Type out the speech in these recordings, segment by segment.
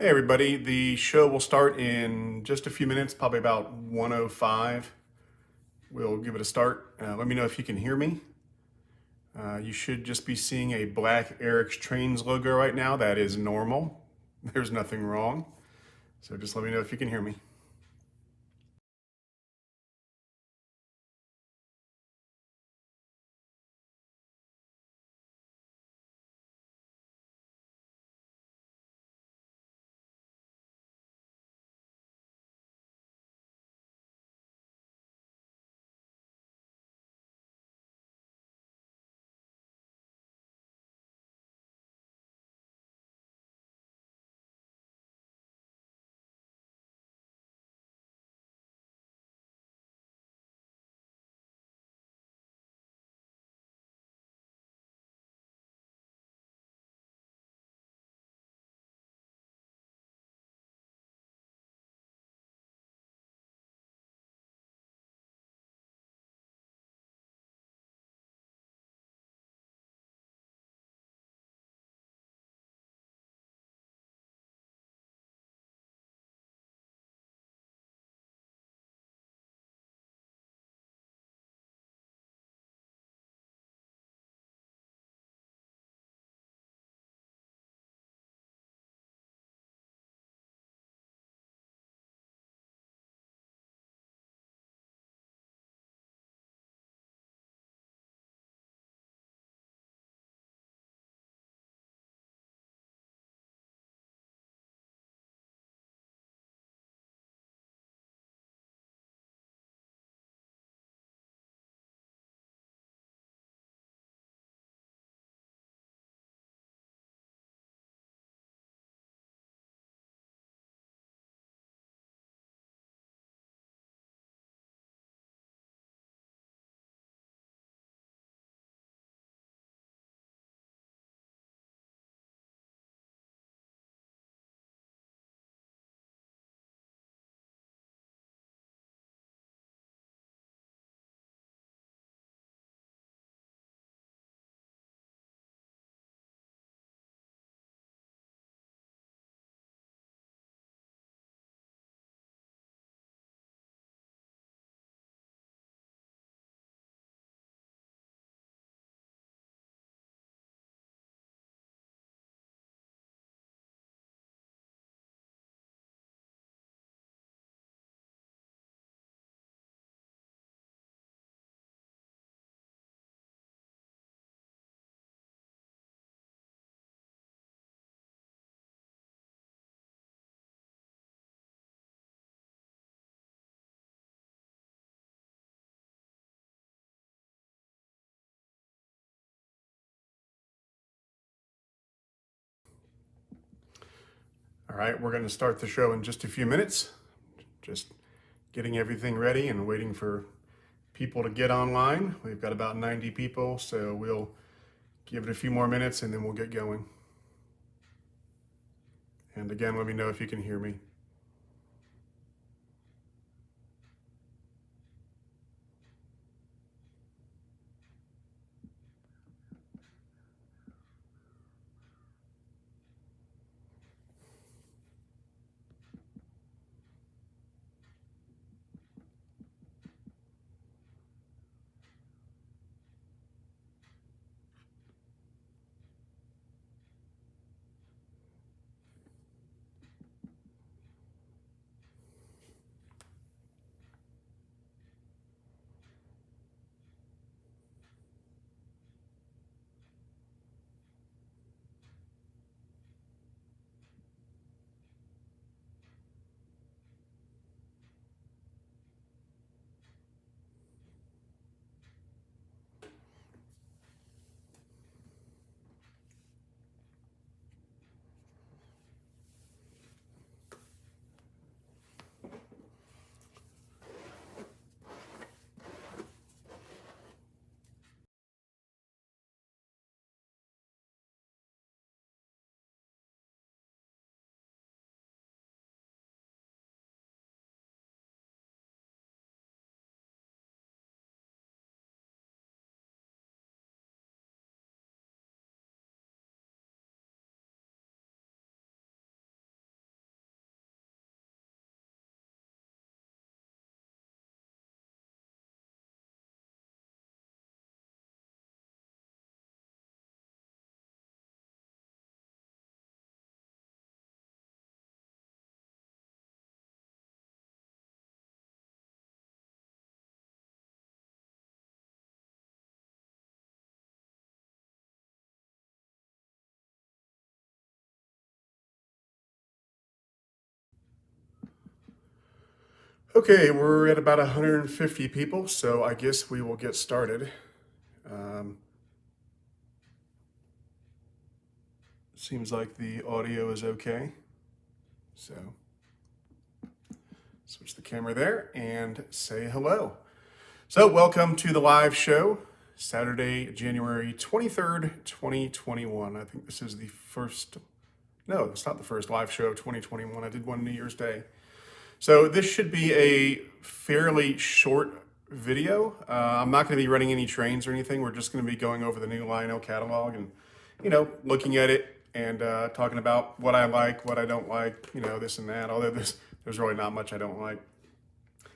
Hey everybody, the show will start in just a few minutes, probably about 1:05. We'll give it a start. Let me know if you can hear me. You should just be seeing a black Eric's Trains logo right now. That is normal. There's nothing wrong. So just let me know if you can hear me. All right, we're going to start the show in just a few minutes. Just getting everything ready and waiting for people to get online. We've got about 90 people, so we'll give it a few more minutes and then we'll get going. And again, let me know if you can hear me. Okay, we're at about 150 people, so I guess we will get started. Seems like the audio is okay. So switch the camera there and say hello. So welcome to the live show, Saturday, January 23rd, 2021. I think this is the first, no, it's not the first live show of 2021. I did one New Year's Day. So this should be a fairly short video. I'm not going to be running any trains or anything. We're just going to be going over the new Lionel catalog and, looking at it and talking about what I like, what I don't like, this and that. Although there's really not much I don't like.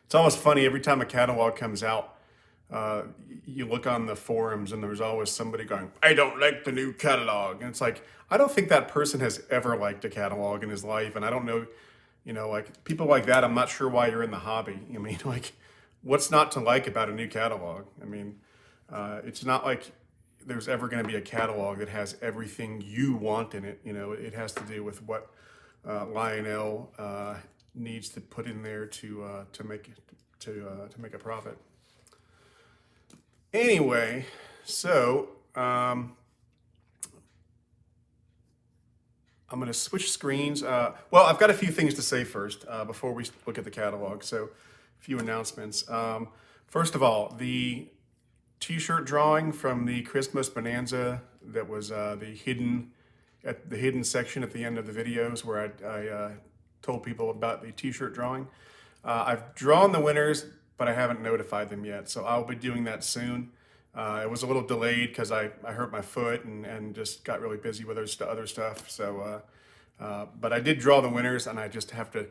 It's almost funny every time a catalog comes out. You look on the forums and there's always somebody going, I don't like the new catalog. And it's like, I don't think that person has ever liked a catalog in his life. And I don't know, like people like that, I'm not sure why you're in the hobby. I mean, like, what's not to like about a new catalog? I mean, it's not like there's ever going to be a catalog that has everything you want in it. It has to do with what Lionel needs to put in there to make a profit. Anyway, so I'm going to switch screens. Well, I've got a few things to say first before we look at the catalog. So, a few announcements. First of all, the T-shirt drawing from the Christmas Bonanza that was the hidden section at the end of the videos where I told people about the T-shirt drawing. I've drawn the winners, but I haven't notified them yet. So I'll be doing that soon. It was a little delayed because I hurt my foot and just got really busy with other stuff. So, but I did draw the winners, and I just have to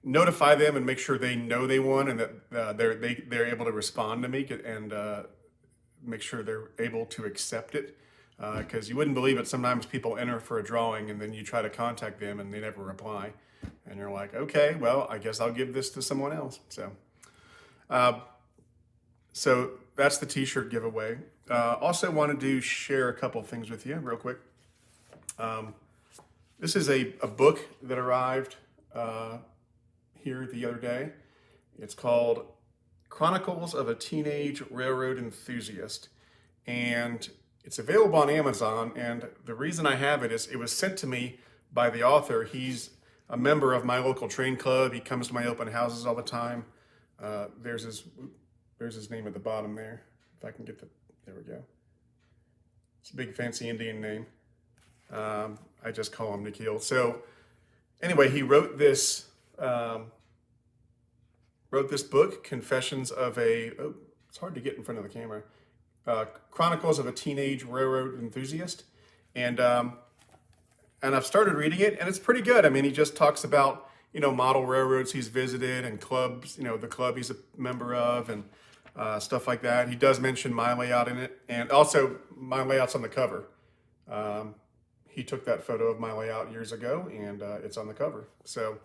notify them and make sure they know they won and that they're able to respond to me and make sure they're able to accept it. Because you wouldn't believe it. Sometimes people enter for a drawing and then you try to contact them and they never reply, and you're like, okay, well, I guess I'll give this to someone else. So that's the T-shirt giveaway. Also wanted to share a couple of things with you real quick. This is a book that arrived here the other day. It's called Chronicles of a Teenage Railroad Enthusiast. And it's available on Amazon. And the reason I have it is it was sent to me by the author. He's a member of my local train club. He comes to my open houses all the time. There's his name at the bottom there. If I can get there we go. It's a big fancy Indian name. I just call him Nikhil. So anyway, he wrote this book, Confessions of it's hard to get in front of the camera. Chronicles of a Teenage Railroad Enthusiast. And I've started reading it, and it's pretty good. I mean, he just talks about, model railroads he's visited and clubs, the club he's a member of and stuff like that. He does mention my layout in it, and also my layout's on the cover. He took that photo of my layout years ago, and it's on the cover. So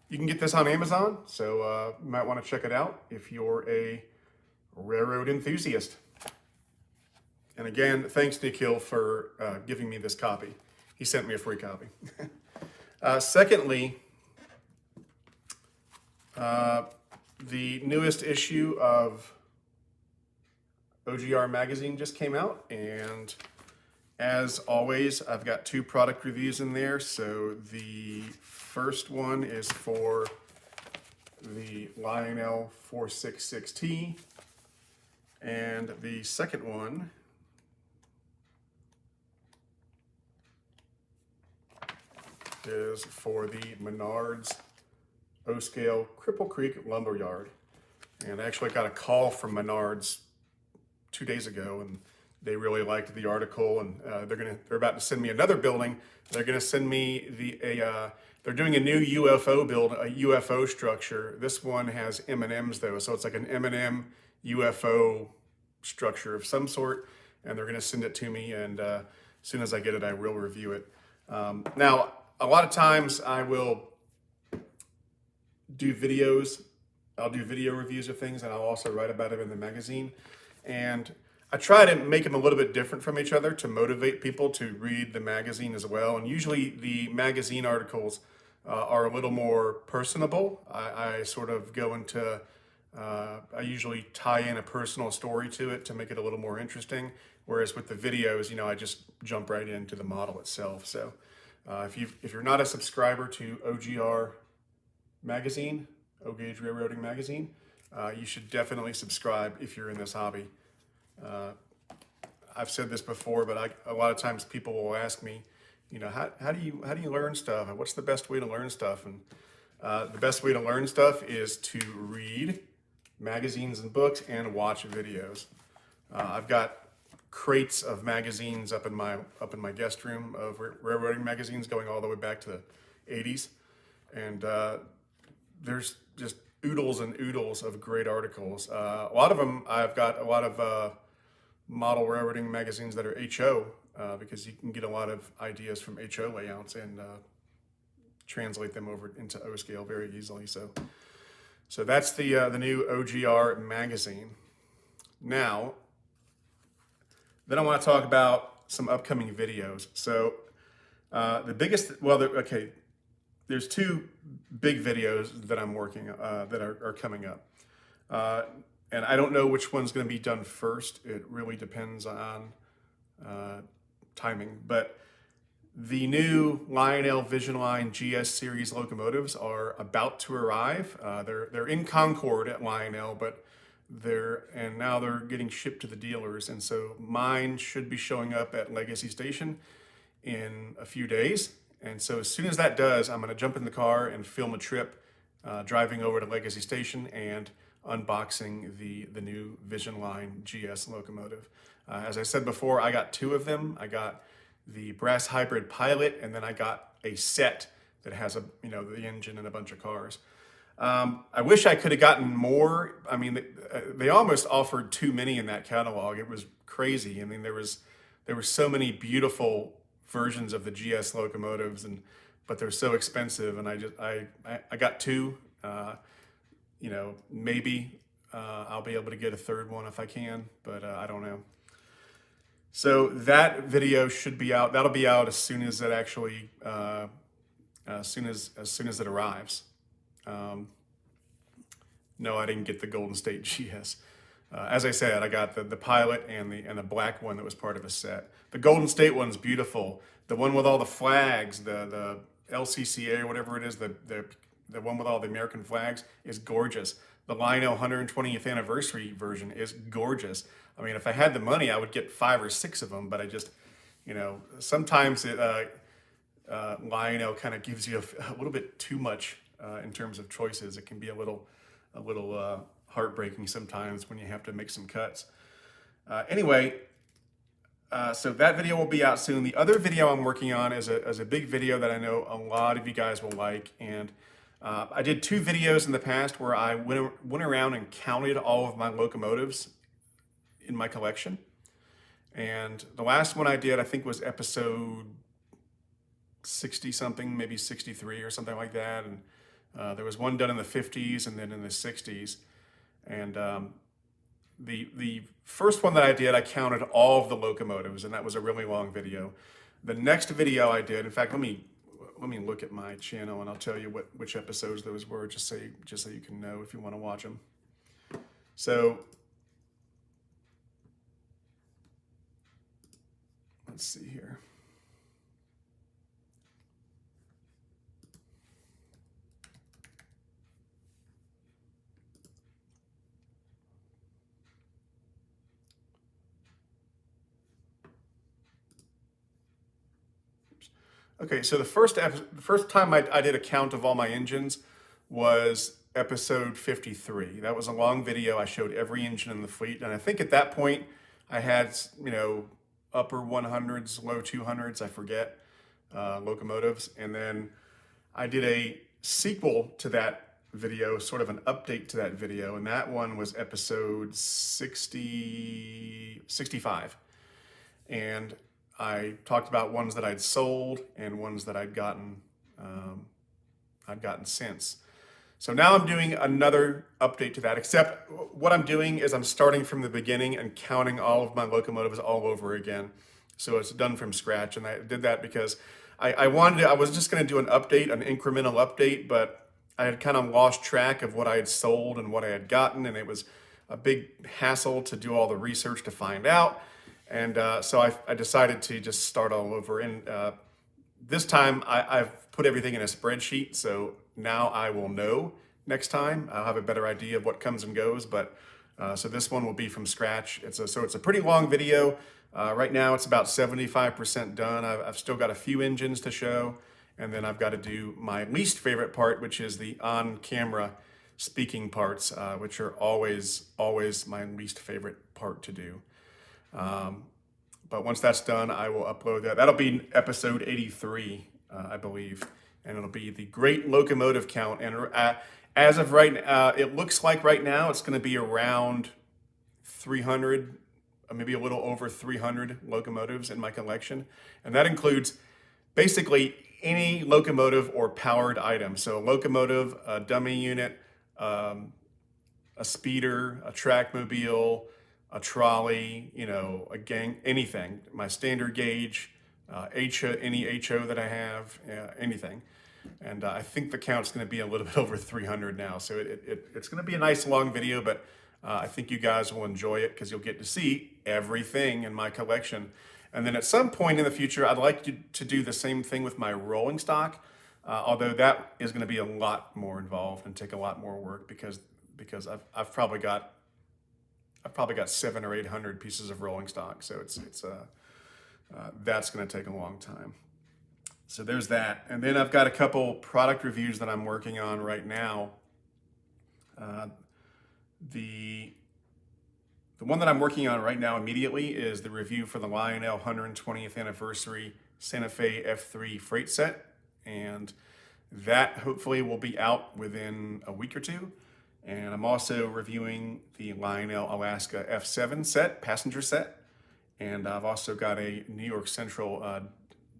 you can get this on Amazon, so you might want to check it out if you're a railroad enthusiast. And again, thanks, Nikhil, for giving me this copy. He sent me a free copy. Secondly, the newest issue of OGR magazine just came out, and as always, I've got 2 product reviews in there. So the first one is for the Lionel 466T, and the second one is for the Menards O-Scale Cripple Creek Lumberyard. And I actually got a call from Menards 2 days ago, and they really liked the article, and they're about to send me another building. They're going to send me they're doing a new UFO build, a UFO structure. This one has M&Ms though, so it's like an M&M UFO structure of some sort, and they're going to send it to me, and as soon as I get it, I will review it. Now, a lot of times I will do videos. I'll do video reviews of things, and I'll also write about it in the magazine. And I try to make them a little bit different from each other to motivate people to read the magazine as well. And usually the magazine articles are a little more personable. I sort of go into, I usually tie in a personal story to it to make it a little more interesting. Whereas with the videos, I just jump right into the model itself. So if you're not a subscriber to OGR magazine, O Gauge Railroading magazine, you should definitely subscribe if you're in this hobby. I've said this before, but a lot of times people will ask me, how do you learn stuff? And what's the best way to learn stuff? And the best way to learn stuff is to read magazines and books and watch videos. I've got crates of magazines up in my guest room of railroading magazines going all the way back to the 80s, and there's just oodles and oodles of great articles. A lot of them, I've got a lot of model railroading magazines that are HO, because you can get a lot of ideas from HO layouts and translate them over into O scale very easily. So that's the new OGR magazine. Now, then I want to talk about some upcoming videos. So the biggest, there's two big videos that I'm working that are coming up. And I don't know which one's going to be done first. It really depends on timing. But the new Lionel Vision Line GS series locomotives are about to arrive. They're in Concord at Lionel, but now they're getting shipped to the dealers. And so mine should be showing up at Legacy Station in a few days. And so as soon as that does, I'm going to jump in the car and film a trip driving over to Legacy Station and unboxing the new Vision Line GS locomotive. As I said before, I got two of them. I got the brass hybrid Pilot, and then I got a set that has the engine and a bunch of cars. I wish I could have gotten more. I mean, they almost offered too many in that catalog. It was crazy. I mean, there were so many beautiful versions of the GS locomotives, but they're so expensive. And I got two. Maybe I'll be able to get a third one if I can, but I don't know. So that video should be out. That'll be out as soon as it actually, as soon as it arrives. No, I didn't get the Golden State GS. As I said, I got the Pilot and the black one that was part of a set. The Golden State one's beautiful. The one with all the flags, the LCCA or whatever it is, the one with all the American flags is gorgeous. The Lionel 120th anniversary version is gorgeous. I mean, if I had the money, I would get 5 or 6 of them, but I just, sometimes Lionel kind of gives you a little bit too much in terms of choices. It can be a little heartbreaking sometimes when you have to make some cuts. Anyway, so that video will be out soon. The other video I'm working on is a big video that I know a lot of you guys will like, and I did 2 videos in the past where I went around and counted all of my locomotives in my collection. And the last one I did, I think, was episode 60 something, maybe 63 or something like that. And there was one done in the 50s and then in the 60s. And the first one that I did, I counted all of the locomotives, and that was a really long video. The next video I did, in fact, let me look at my channel and I'll tell you which episodes those were, just so you can know if you want to watch them. So let's see here. Okay, so the first time I did a count of all my engines was episode 53. That was a long video. I showed every engine in the fleet, and I think at that point I had, upper 100s, low 200s, I forget, locomotives. And then I did a sequel to that video, sort of an update to that video, and that one was episode 65. And I talked about ones that I'd sold and ones that I'd gotten since. So now I'm doing another update to that, except what I'm doing is I'm starting from the beginning and counting all of my locomotives all over again. So it's done from scratch. And I did that because I was just going to do an update, an incremental update, but I had kind of lost track of what I had sold and what I had gotten, and it was a big hassle to do all the research to find out. And so I decided to just start all over. And this time I've put everything in a spreadsheet, so now I will know next time. I'll have a better idea of what comes and goes, but so this one will be from scratch. So it's a pretty long video. Right now it's about 75% done. I've still got a few engines to show, and then I've got to do my least favorite part, which is the on-camera speaking parts, which are always my least favorite part to do. But once that's done, I will upload that. That'll be episode 83, I believe, and it'll be the great locomotive count. And as of right now, it looks like right now it's going to be around 300, maybe a little over 300 locomotives in my collection. And that includes basically any locomotive or powered item. So a locomotive, a dummy unit, a speeder, a trackmobile, a trolley, a gang, anything. My standard gauge, any HO that I have, anything. And I think the count's going to be a little bit over 300 now. So it's going to be a nice long video, but I think you guys will enjoy it because you'll get to see everything in my collection. And then at some point in the future, I'd like to do the same thing with my rolling stock, although that is going to be a lot more involved and take a lot more work because I've probably got 700 or 800 pieces of rolling stock. So that's going to take a long time. So there's that. And then I've got a couple product reviews that I'm working on right now. The one that I'm working on right now immediately is the review for the Lionel 120th anniversary Santa Fe F3 freight set. And that hopefully will be out within a week or two. And I'm also reviewing the Lionel Alaska F7 set, passenger set. And I've also got a New York Central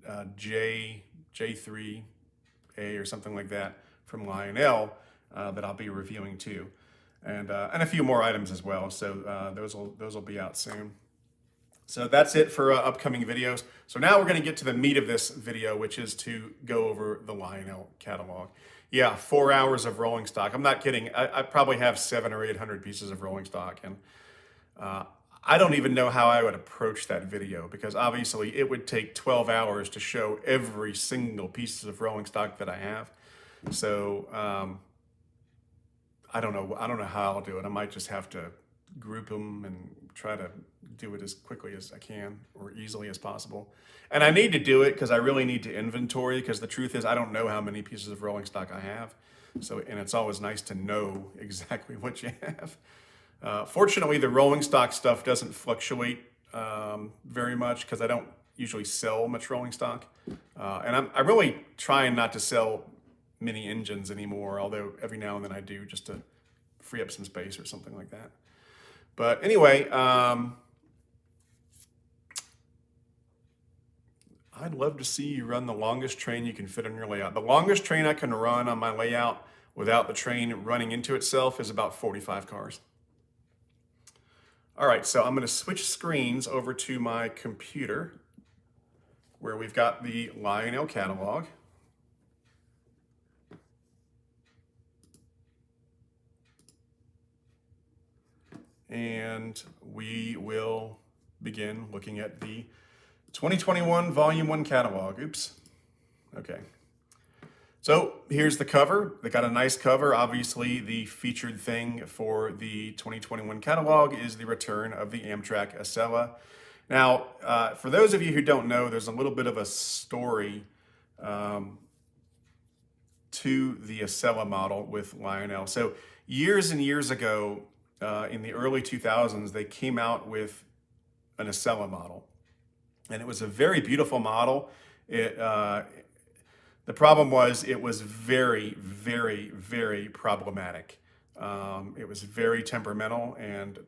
J3A or something like that from Lionel that I'll be reviewing too. And a few more items as well. So those will be out soon. So that's it for upcoming videos. So now we're going to get to the meat of this video, which is to go over the Lionel catalog. Yeah, 4 hours of rolling stock. I'm not kidding. I probably have 700 or 800 pieces of rolling stock, and I don't even know how I would approach that video because obviously it would take 12 hours to show every single piece of rolling stock that I have. So I don't know how I'll do it. I might just have to group them and try to do it as quickly as I can or easily as possible. And I need to do it because I really need to inventory, because the truth is I don't know how many pieces of rolling stock I have. And it's always nice to know exactly what you have. Fortunately, the rolling stock stuff doesn't fluctuate very much because I don't usually sell much rolling stock. And I'm really trying not to sell mini engines anymore, although every now and then I do, just to free up some space or something like that. But anyway, I'd love to see you run the longest train you can fit on your layout. The longest train I can run on my layout without the train running into itself is about 45 cars. All right, so I'm going to switch screens over to my computer where we've got the Lionel catalog. And we will begin looking at the 2021 Volume 1 catalog. Oops. Okay. So here's the cover. They got a nice cover. Obviously, the featured thing for the 2021 catalog is the return of the Amtrak Acela. Now, for those of you who don't know, there's a little bit of a story to the Acela model with Lionel. So years and years ago, in the early 2000s, they came out with an Acela model. And it was a very beautiful model. The problem was it was very, very, very problematic. It was very temperamental and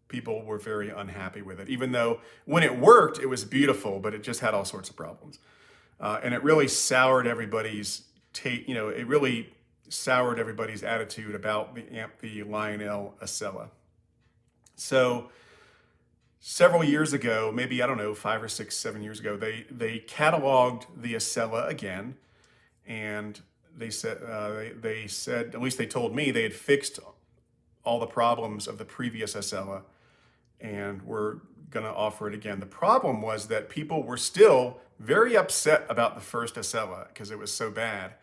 people were very unhappy with it. Even though when it worked, it was beautiful, but it just had all sorts of problems. And it really soured everybody's it really soured everybody's attitude about the Lionel Acela. So several years ago, maybe, I don't know, 5 or 6, 7 years ago, they cataloged the Acela again, and they said, at least they told me, they had fixed all the problems of the previous Acela and were going to offer it again. The problem was that people were still very upset about the first Acela because it was so bad.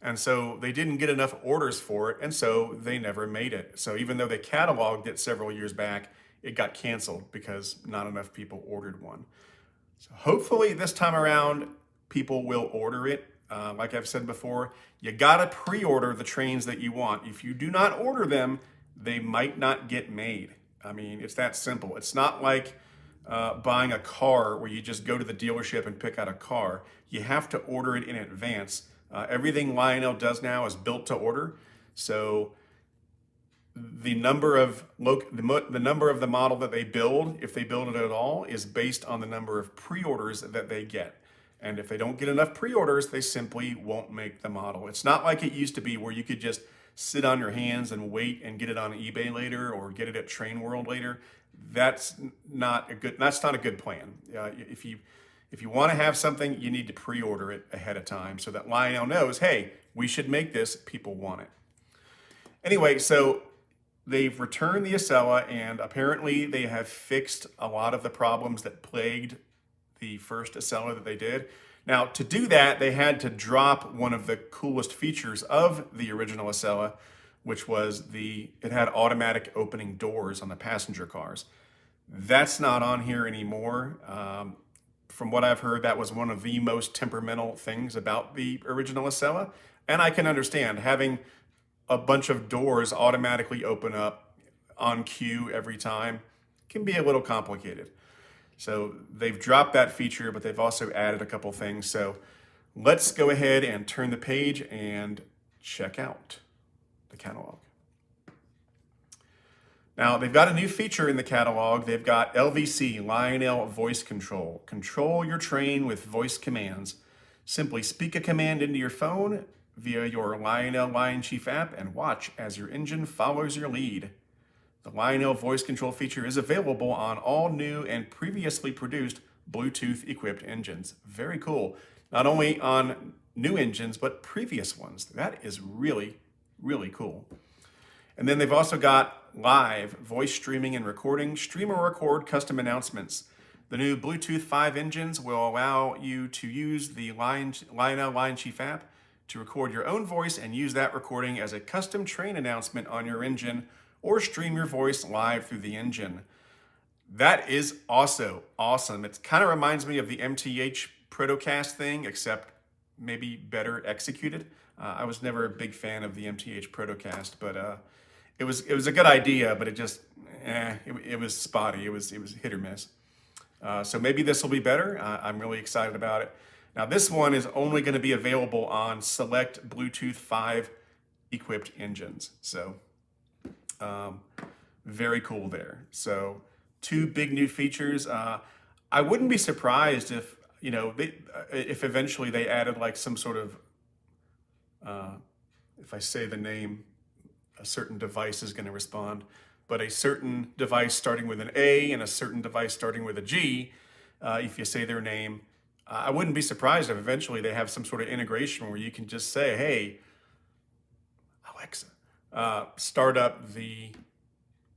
And so they didn't get enough orders for it, and so they never made it. So even though they cataloged it several years back, it got canceled because not enough people ordered one. So hopefully this time around, people will order it. Like I've said before, you gotta pre-order the trains that you want. If you do not order them, they might not get made. I mean, it's that simple. It's not like buying a car where you just go to the dealership and pick out a car. You have to order it in advance. Everything Lionel does now is built to order. So the number of the model that they build, if they build it at all, is based on the number of pre-orders that they get. And if they don't get enough pre-orders, they simply won't make the model. It's not like it used to be where you could just sit on your hands and wait and get it on eBay later or get it at Train World later. That's not a good plan. If you want to have something, you need to pre-order it ahead of time so that Lionel knows, hey, we should make this, people want it. Anyway, so they've returned the Acela, and apparently they have fixed a lot of the problems that plagued the first Acela that they did. Now, to do that, they had to drop one of the coolest features of the original Acela, which was it had automatic opening doors on the passenger cars. That's not on here anymore. From what I've heard, that was one of the most temperamental things about the original Acela. And I can understand having a bunch of doors automatically open up on cue every time can be a little complicated. So they've dropped that feature, but they've also added a couple things. So let's go ahead and turn the page and check out the catalog. Now, they've got a new feature in the catalog. They've got LVC, Lionel Voice Control. Control your train with voice commands. Simply speak a command into your phone via your Lionel Lion Chief app and watch as your engine follows your lead. The Lionel voice control feature is available on all new and previously produced Bluetooth-equipped engines. Very cool. Not only on new engines, but previous ones. That is really, really cool. And then they've also got live voice streaming and recording. Stream or record custom announcements. The new Bluetooth 5 engines will allow you to use the Lionel Lion Chief app to record your own voice and use that recording as a custom train announcement on your engine, or stream your voice live through the engine. That is also awesome. It kind of reminds me of the MTH Protocast thing, except maybe better executed. I was never a big fan of the MTH Protocast, but it was a good idea, but it was spotty. It was hit or miss. So maybe this will be better. I'm really excited about it. Now this one is only going to be available on select Bluetooth 5 equipped engines. So very cool there. So 2 big new features. I wouldn't be surprised if, if eventually they added like some sort of, if I say the name, a certain device is going to respond, but a certain device starting with an A and a certain device starting with a G, if you say their name, I wouldn't be surprised if eventually they have some sort of integration where you can just say, hey, Alexa, start up the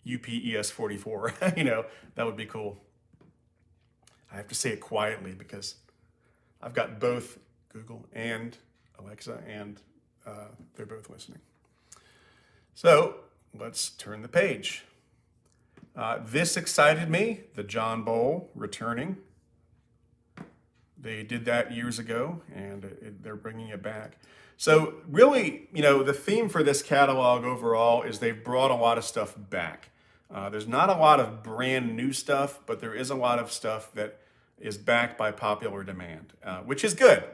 UPES44. That would be cool. I have to say it quietly because I've got both Google and Alexa, and they're both listening. So let's turn the page. This excited me, the John Bowl returning. They did that years ago, and they're bringing it back. So really, the theme for this catalog overall is they've brought a lot of stuff back. There's not a lot of brand new stuff, but there is a lot of stuff that is backed by popular demand, which is good,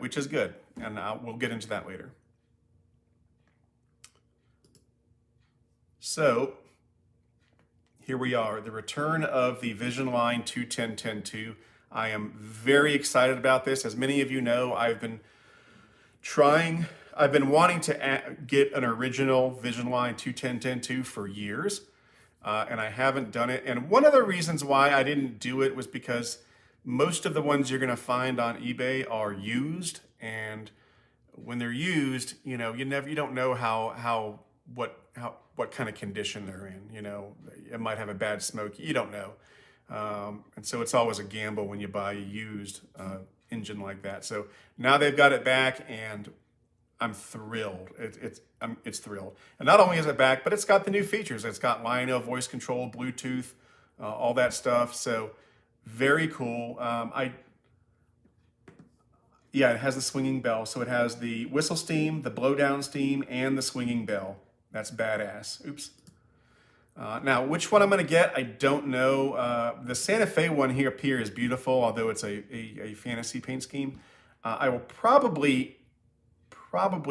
and we'll get into that later. So here we are, the return of the Vision Line 210-10-2. I am very excited about this. As many of you know, I've been wanting to get an original Vision Line 210-10-2 for years. and I haven't done it. And one of the reasons why I didn't do it was because most of the ones you're going to find on eBay are used, and when they're used, you don't know what kind of condition they're in. It might have a bad smoke. You don't know, and so it's always a gamble when you buy a used engine like that. So now they've got it back, and I'm thrilled. It's thrilled. And not only is it back, but it's got the new features. It's got Lionel voice control, Bluetooth, all that stuff. So very cool. Yeah, it has the swinging bell. So it has the whistle steam, the blow down steam, and the swinging bell. That's badass. Oops. Now, which one I'm going to get, I don't know. The Santa Fe one here up here is beautiful, although it's a fantasy paint scheme. I will probably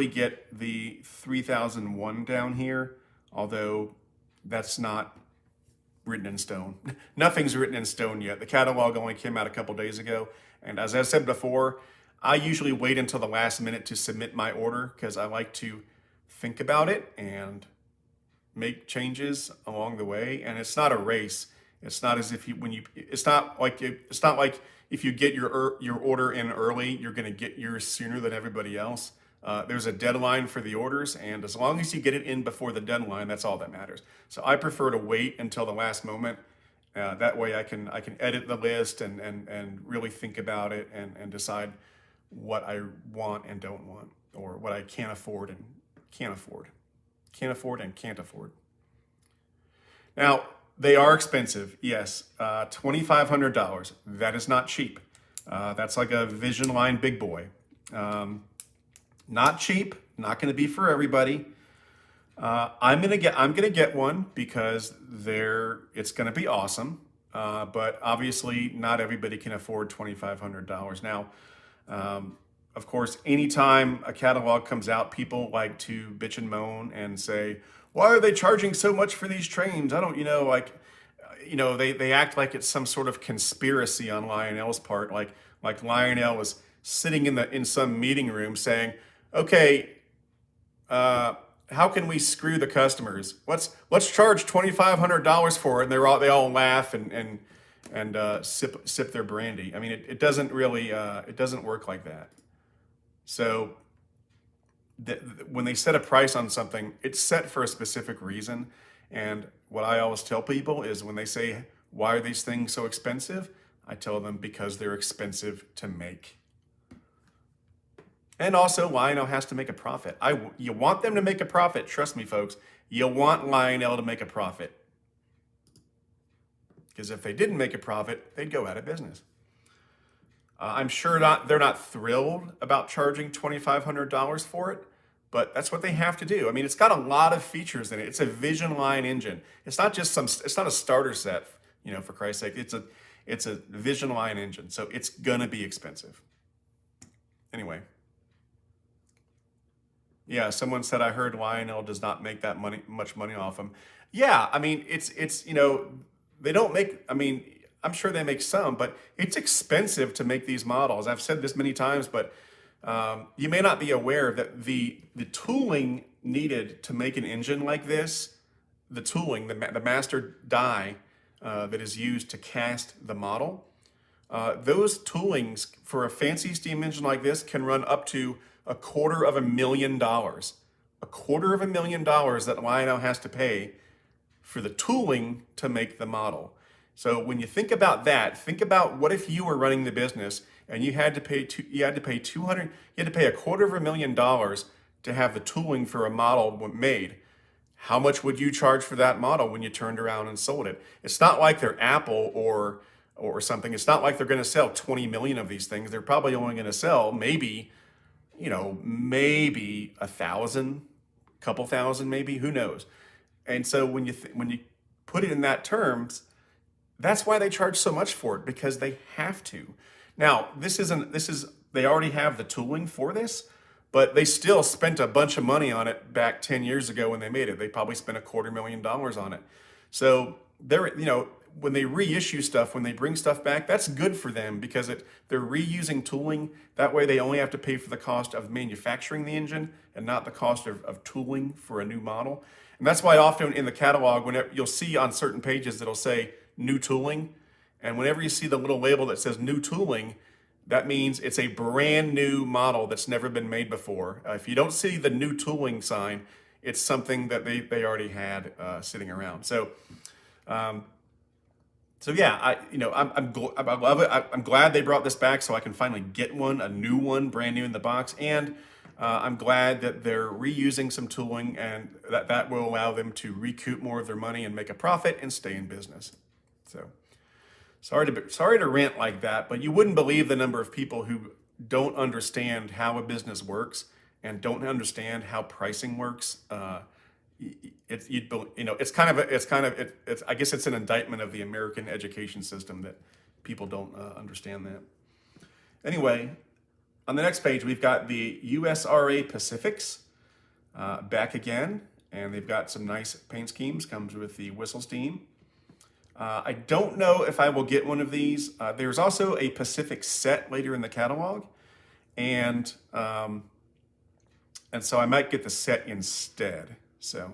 get the 3001 down here, although that's not written in stone. Nothing's written in stone yet. The catalog only came out a couple days ago. And as I said before, I usually wait until the last minute to submit my order because I like to think about it and make changes along the way. And it's not a race. It's not as if it's not like if you get your order in early, you're going to get yours sooner than everybody else. There's a deadline for the orders, and as long as you get it in before the deadline, that's all that matters. So I prefer to wait until the last moment. That way I can edit the list and really think about it and decide what I want and don't want, or what I can't afford and can't afford. Can't afford and can't afford. Now, they are expensive, yes. $2,500. That is not cheap. That's like a Vision Line big boy. Not cheap, not going to be for everybody. I'm gonna get one because it's going to be awesome. But obviously, not everybody can afford $2,500. Now, of course, anytime a catalog comes out, people like to bitch and moan and say, "Why are they charging so much for these trains?" I don't, they act like it's some sort of conspiracy on Lionel's part, like Lionel was sitting in some meeting room saying, "Okay, how can we screw the customers? Let's charge $2,500 for it." And they all laugh and sip their brandy. I mean, it doesn't really it doesn't work like that. So when they set a price on something, it's set for a specific reason. And what I always tell people is when they say, "Why are these things so expensive?" I tell them because they're expensive to make. And also, Lionel has to make a profit. You want them to make a profit. Trust me, folks. You want Lionel to make a profit. Because if they didn't make a profit, they'd go out of business. I'm sure they're not thrilled about charging $2,500 for it, but that's what they have to do. I mean, it's got a lot of features in it. It's a Vision Line engine. It's not just it's not a starter set, for Christ's sake. It's a Vision Line engine, so it's gonna be expensive. Anyway. Yeah, someone said, "I heard Lionel does not make that much money off them." Yeah, I mean, it's they don't make, I mean, I'm sure they make some, but it's expensive to make these models. I've said this many times, but you may not be aware that the tooling needed to make an engine like this, the tooling, the master die that is used to cast the model, those toolings for a fancy steam engine like this can run up to $250,000. $250,000 that Lionel has to pay for the tooling to make the model. So when you think about that, think about what if you were running the business and you had to pay $250,000 to have the tooling for a model made. How much would you charge for that model when you turned around and sold it? It's not like they're Apple or something. It's not like they're going to sell 20 million of these things. They're probably only going to sell maybe 1,000, couple thousand, maybe, who knows? And so when you put it in that terms, that's why they charge so much for it, because they have to. Now, they already have the tooling for this, but they still spent a bunch of money on it back 10 years ago when they made it. They probably spent $250,000 on it. So when they reissue stuff, when they bring stuff back, that's good for them because they're reusing tooling. That way they only have to pay for the cost of manufacturing the engine and not the cost of tooling for a new model. And that's why often in the catalog, whenever you'll see on certain pages, it'll say new tooling. And whenever you see the little label that says new tooling, that means it's a brand new model that's never been made before. If you don't see the new tooling sign, it's something that they already had sitting around. So yeah, I love it. I'm glad they brought this back so I can finally get one, a new one, brand new in the box. And I'm glad that they're reusing some tooling and that will allow them to recoup more of their money and make a profit and stay in business. So sorry to rant like that, but you wouldn't believe the number of people who don't understand how a business works and don't understand how pricing works. I guess it's an indictment of the American education system that people don't understand that. Anyway, on the next page, we've got the USRA Pacifics back again, and they've got some nice paint schemes. Comes with the whistle steam. I don't know if I will get one of these. There's also a Pacific set later in the catalog, and so I might get the set instead. So,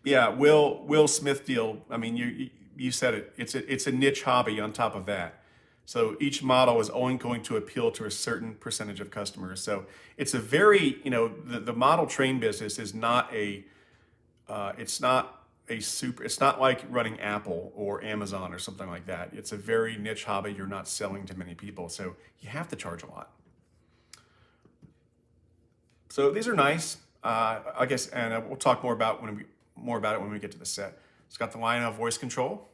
yeah, Will Smith deal. I mean, you said it. It's a niche hobby on top of that. So each model is only going to appeal to a certain percentage of customers. So it's a very, the model train business is not it's not like running Apple or Amazon or something like that. It's a very niche hobby. You're not selling to many people. So you have to charge a lot. So these are nice, I guess, and we'll talk more about it when we get to the set. It's got the Lionel voice control.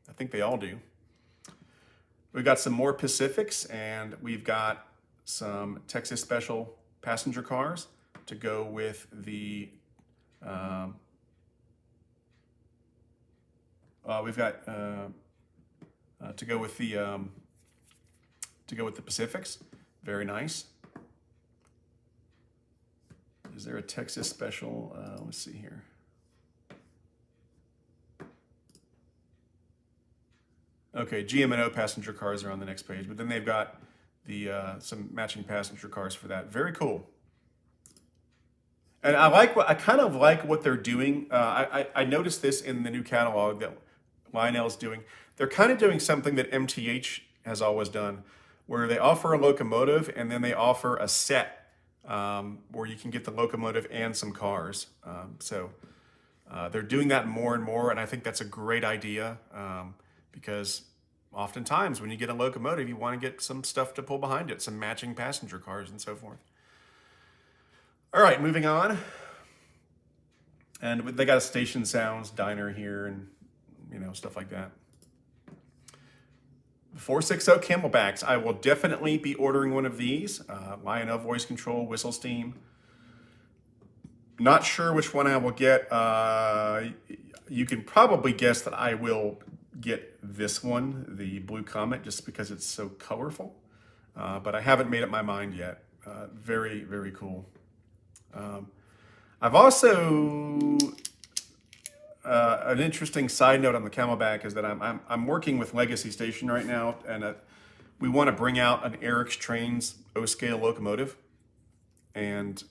I think they all do. We've got some more Pacifics, and we've got some Texas Special passenger cars to go with the. We've got to go with the Pacifics. Very nice. Is there a Texas Special? Let's see here. Okay, GM&O passenger cars are on the next page, but then they've got the some matching passenger cars for that. Very cool. And I kind of like what they're doing. I noticed this in the new catalog that Lionel's doing. They're kind of doing something that MTH has always done, where they offer a locomotive and then they offer a set where you can get the locomotive and some cars. So they're doing that more and more, and I think that's a great idea because oftentimes when you get a locomotive, you want to get some stuff to pull behind it, some matching passenger cars and so forth. All right, moving on. And they got a Station Sounds diner here and, stuff like that. The 460 Camelbacks. I will definitely be ordering one of these. Lionel voice control, whistle steam. Not sure which one I will get. You can probably guess that I will get this one, the Blue Comet, just because it's so colorful. But I haven't made up my mind yet. Very, very cool. I've also an interesting side note on the Camelback is that I'm working with Legacy Station right now, and we want to bring out an Eric's Trains O-scale locomotive, and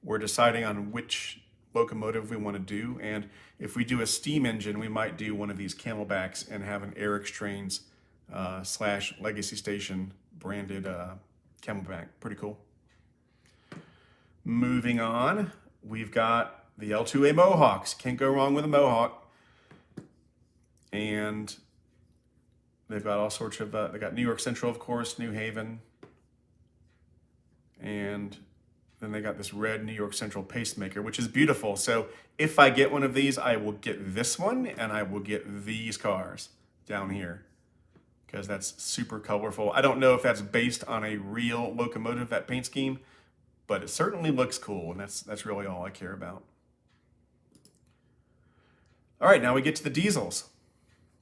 we're deciding on which locomotive we want to do. And if we do a steam engine, we might do one of these Camelbacks and have an Eric's Trains / Legacy Station branded Camelback. Pretty cool. Moving on, we've got the L2A Mohawks. Can't go wrong with a Mohawk. And they've got all sorts of, they got New York Central, of course, New Haven. And then they got this red New York Central pacemaker, which is beautiful. So if I get one of these, I will get this one and I will get these cars down here because that's super colorful. I don't know if that's based on a real locomotive, that paint scheme, but it certainly looks cool, and that's really all I care about. All right, now we get to the diesels,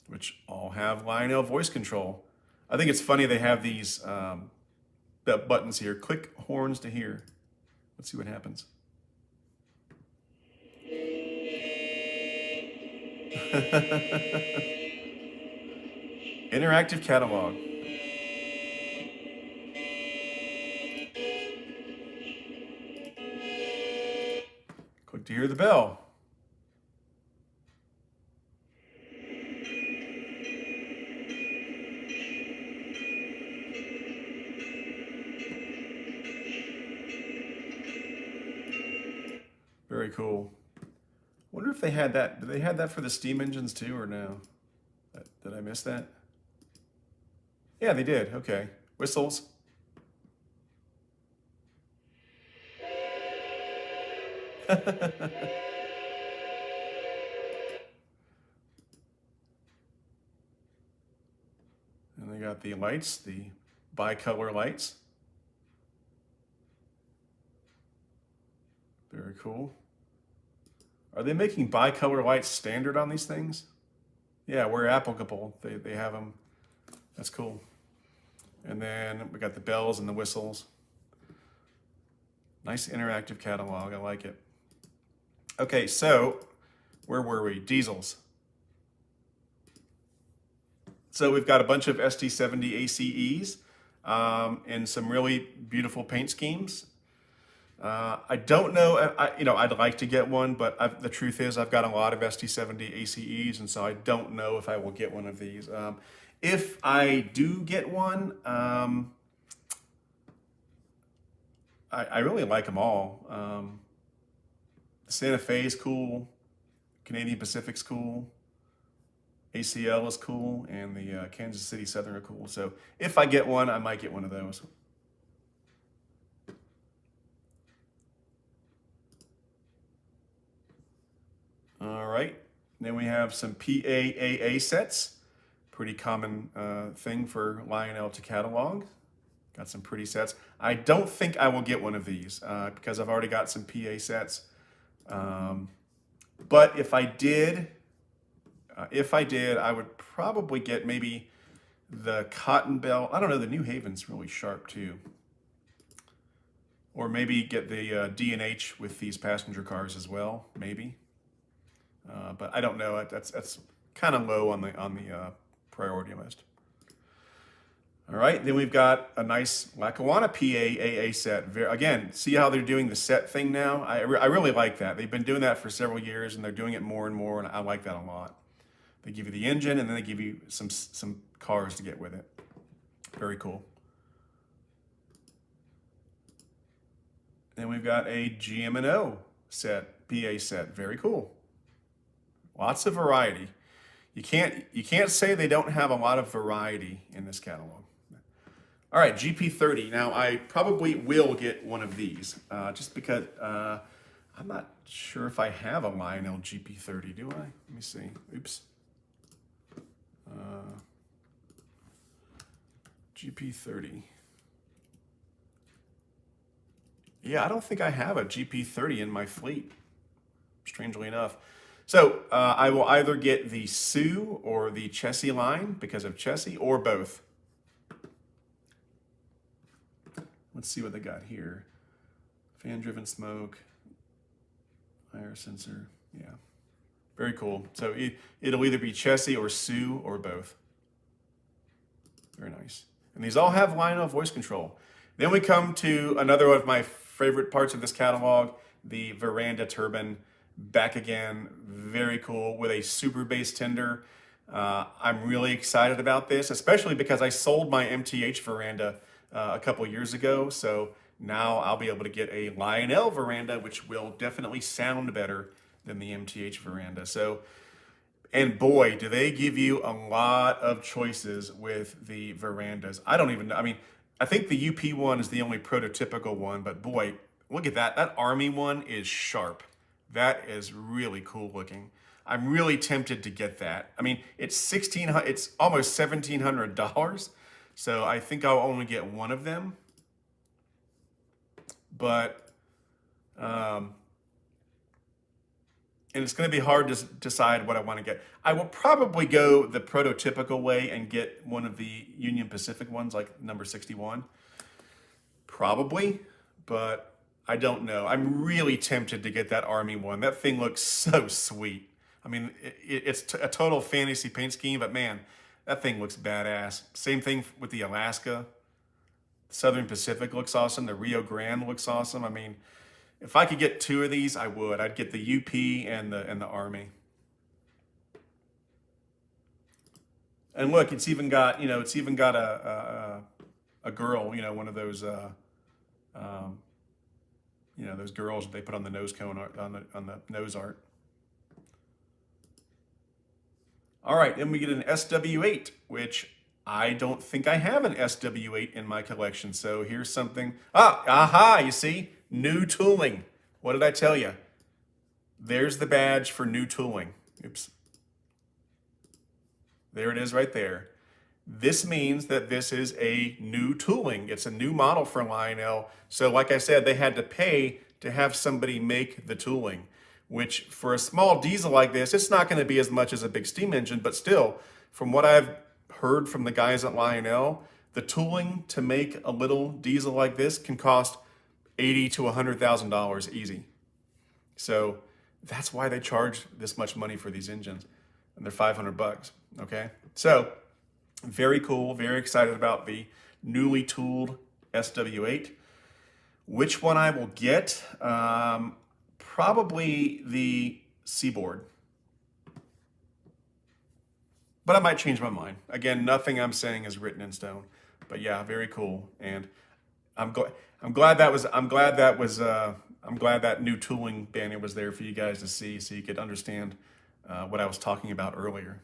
which all have Lionel voice control. I think it's funny they have these buttons here. Click horns to hear. Let's see what happens. Interactive catalog. Click to hear the bell. Very cool. Wonder if they had that. Did they have that for the steam engines too, or no? Did I miss that? Yeah, they did. Okay. Whistles. And they got the lights, the bicolor lights. Very cool. Are they making bicolor lights standard on these things? Yeah, where applicable, they have them. That's cool. And then we got the bells and the whistles. Nice interactive catalog. I like it. Okay, so where were we? Diesels. So we've got a bunch of ST70 ACEs and some really beautiful paint schemes. I don't know, I'd like to get one, but the truth is I've got a lot of ST70 ACEs, and so I don't know if I will get one of these. If I do get one, I really like them all. The Santa Fe is cool, Canadian Pacific's cool, Acela is cool, and the Kansas City Southern are cool. So if I get one, I might get one of those. All right, then we have some PAAA sets. Pretty common thing for Lionel to catalog. Got some pretty sets. I don't think I will get one of these because I've already got some PA sets. But if I did, I would probably get maybe the Cotton Bell. I don't know, the New Haven's really sharp too. Or maybe get the D&H with these passenger cars as well, maybe. But I don't know. That's kind of low on the priority list. All right, then we've got a nice Lackawanna PAAA set. Again, see how they're doing the set thing now? I really like that. They've been doing that for several years, and they're doing it more and more, and I like that a lot. They give you the engine, and then they give you some cars to get with it. Very cool. Then we've got a GM&O set, PA set. Very cool. Lots of variety. You can't say they don't have a lot of variety in this catalog. All right, GP30. Now I probably will get one of these just because I'm not sure if I have a Lionel GP30. Do I? Let me see. Oops. GP30. Yeah, I don't think I have a GP30 in my fleet, strangely enough. So I will either get the Sioux or the Chessie line because of Chessie, or both. Let's see what they got here. Fan-driven smoke, IR sensor, yeah. Very cool. So it'll either be Chessie or Sioux or both. Very nice. And these all have Lionel voice control. Then we come to another of my favorite parts of this catalog, the Veranda turbine. Back again, very cool with a super bass tender. I'm really excited about this, especially because I sold my MTH Veranda a couple years ago. So now I'll be able to get a Lionel Veranda, which will definitely sound better than the MTH Veranda. So, and boy, do they give you a lot of choices with the Verandas. I don't even know. I mean, I think the UP one is the only prototypical one, but boy, look at that. That Army one is sharp. That is really cool looking. I'm really tempted to get that. I mean, it's almost $1,700, so I think I'll only get one of them. But and it's going to be hard to decide what I want to get. I will probably go the prototypical way and get one of the Union Pacific ones, like number 61. Probably, but I don't know. I'm really tempted to get that Army one. That thing looks so sweet. I mean, it's a total fantasy paint scheme, but man, that thing looks badass. Same thing with the Alaska. Southern Pacific looks awesome. The Rio Grande looks awesome. I mean, if I could get two of these, I would. I'd get the UP and the Army. And look, it's even got a girl, one of those um, those girls that they put on the nose cone art, on the nose art. All right, then we get an SW8, which I don't think I have an SW8 in my collection. So here's something. Aha, you see? New tooling. What did I tell you? There's the badge for new tooling. Oops. There it is right there. This means that this is a new tooling. It's a new model for Lionel. So like I said, they had to pay to have somebody make the tooling, which for a small diesel like this, it's not going to be as much as a big steam engine, but still, from what I've heard from the guys at Lionel, the tooling to make a little diesel like this can cost $80,000 to $100,000 easy. So that's why they charge this much money for these engines, and they're $500. Okay, so very cool, very excited about the newly tooled SW8. Which one I will get? Probably the Seaboard. But I might change my mind. Again, nothing I'm saying is written in stone. But yeah, very cool. And I'm glad that new tooling banner was there for you guys to see, so you could understand what I was talking about earlier.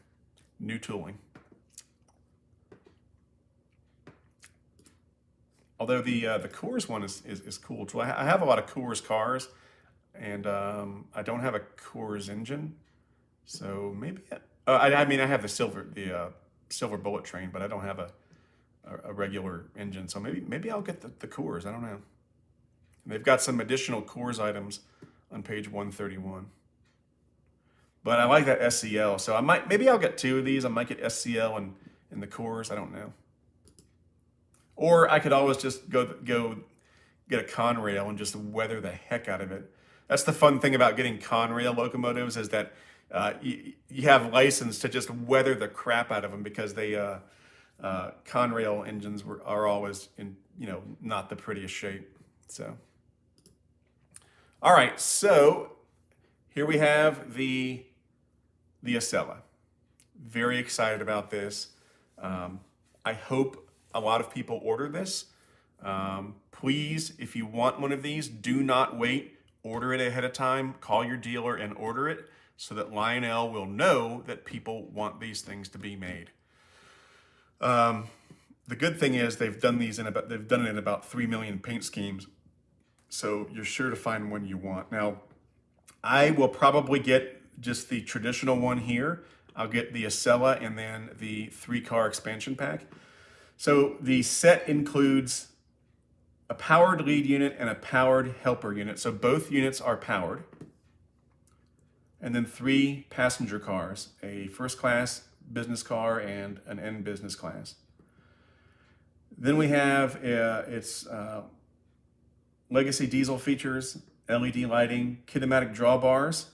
New tooling. Although the Coors one is cool too. I have a lot of Coors cars, and I don't have a Coors engine, so maybe I mean I have the silver bullet train, but I don't have a regular engine. So maybe I'll get the Coors. I don't know. And they've got some additional Coors items on page 131. But I like that SCL, so maybe I'll get two of these. I might get SCL and the Coors. I don't know. Or I could always just go get a Conrail and just weather the heck out of it. That's the fun thing about getting Conrail locomotives, is that you have license to just weather the crap out of them, because they Conrail engines are always in not the prettiest shape. So, all right, so here we have the Acela. Very excited about this. I hope a lot of people order this. Please, if you want one of these, do not wait. Order it ahead of time. Call your dealer and order it, so that Lionel will know that people want these things to be made. The good thing is they've done it in about 3 million paint schemes, so you're sure to find one you want. Now, I will probably get just the traditional one here. I'll get the Acela and then the 3-car expansion pack. So the set includes a powered lead unit and a powered helper unit. So both units are powered. And then 3 passenger cars, a first class business car and an N business class. Then we have its legacy diesel features, LED lighting, kinematic drawbars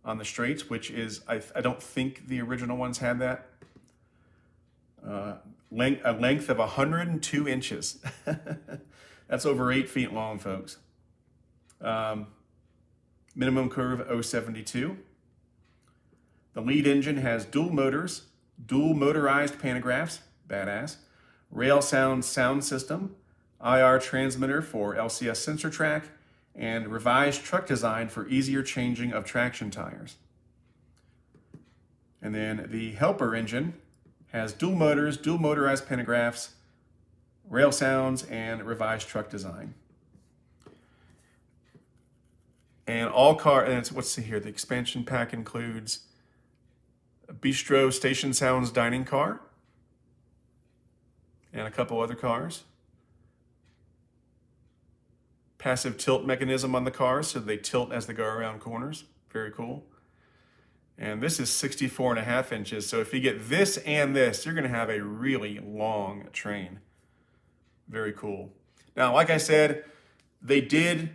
on the straights, which is, I don't think the original ones had that. A length of 102 inches. That's over 8 feet long, folks. Minimum curve 0.72. The lead engine has dual motors, dual motorized pantographs, badass, rail sound system, IR transmitter for LCS sensor track, and revised truck design for easier changing of traction tires. And then the helper engine has dual motors, dual motorized pantographs, rail sounds, and revised truck design. And let's see here, the expansion pack includes a bistro station sounds dining car and a couple other cars. Passive tilt mechanism on the cars, so they tilt as they go around corners. Very cool. And this is 64.5 inches. So if you get this and this, you're gonna have a really long train. Very cool. Now, like I said, they did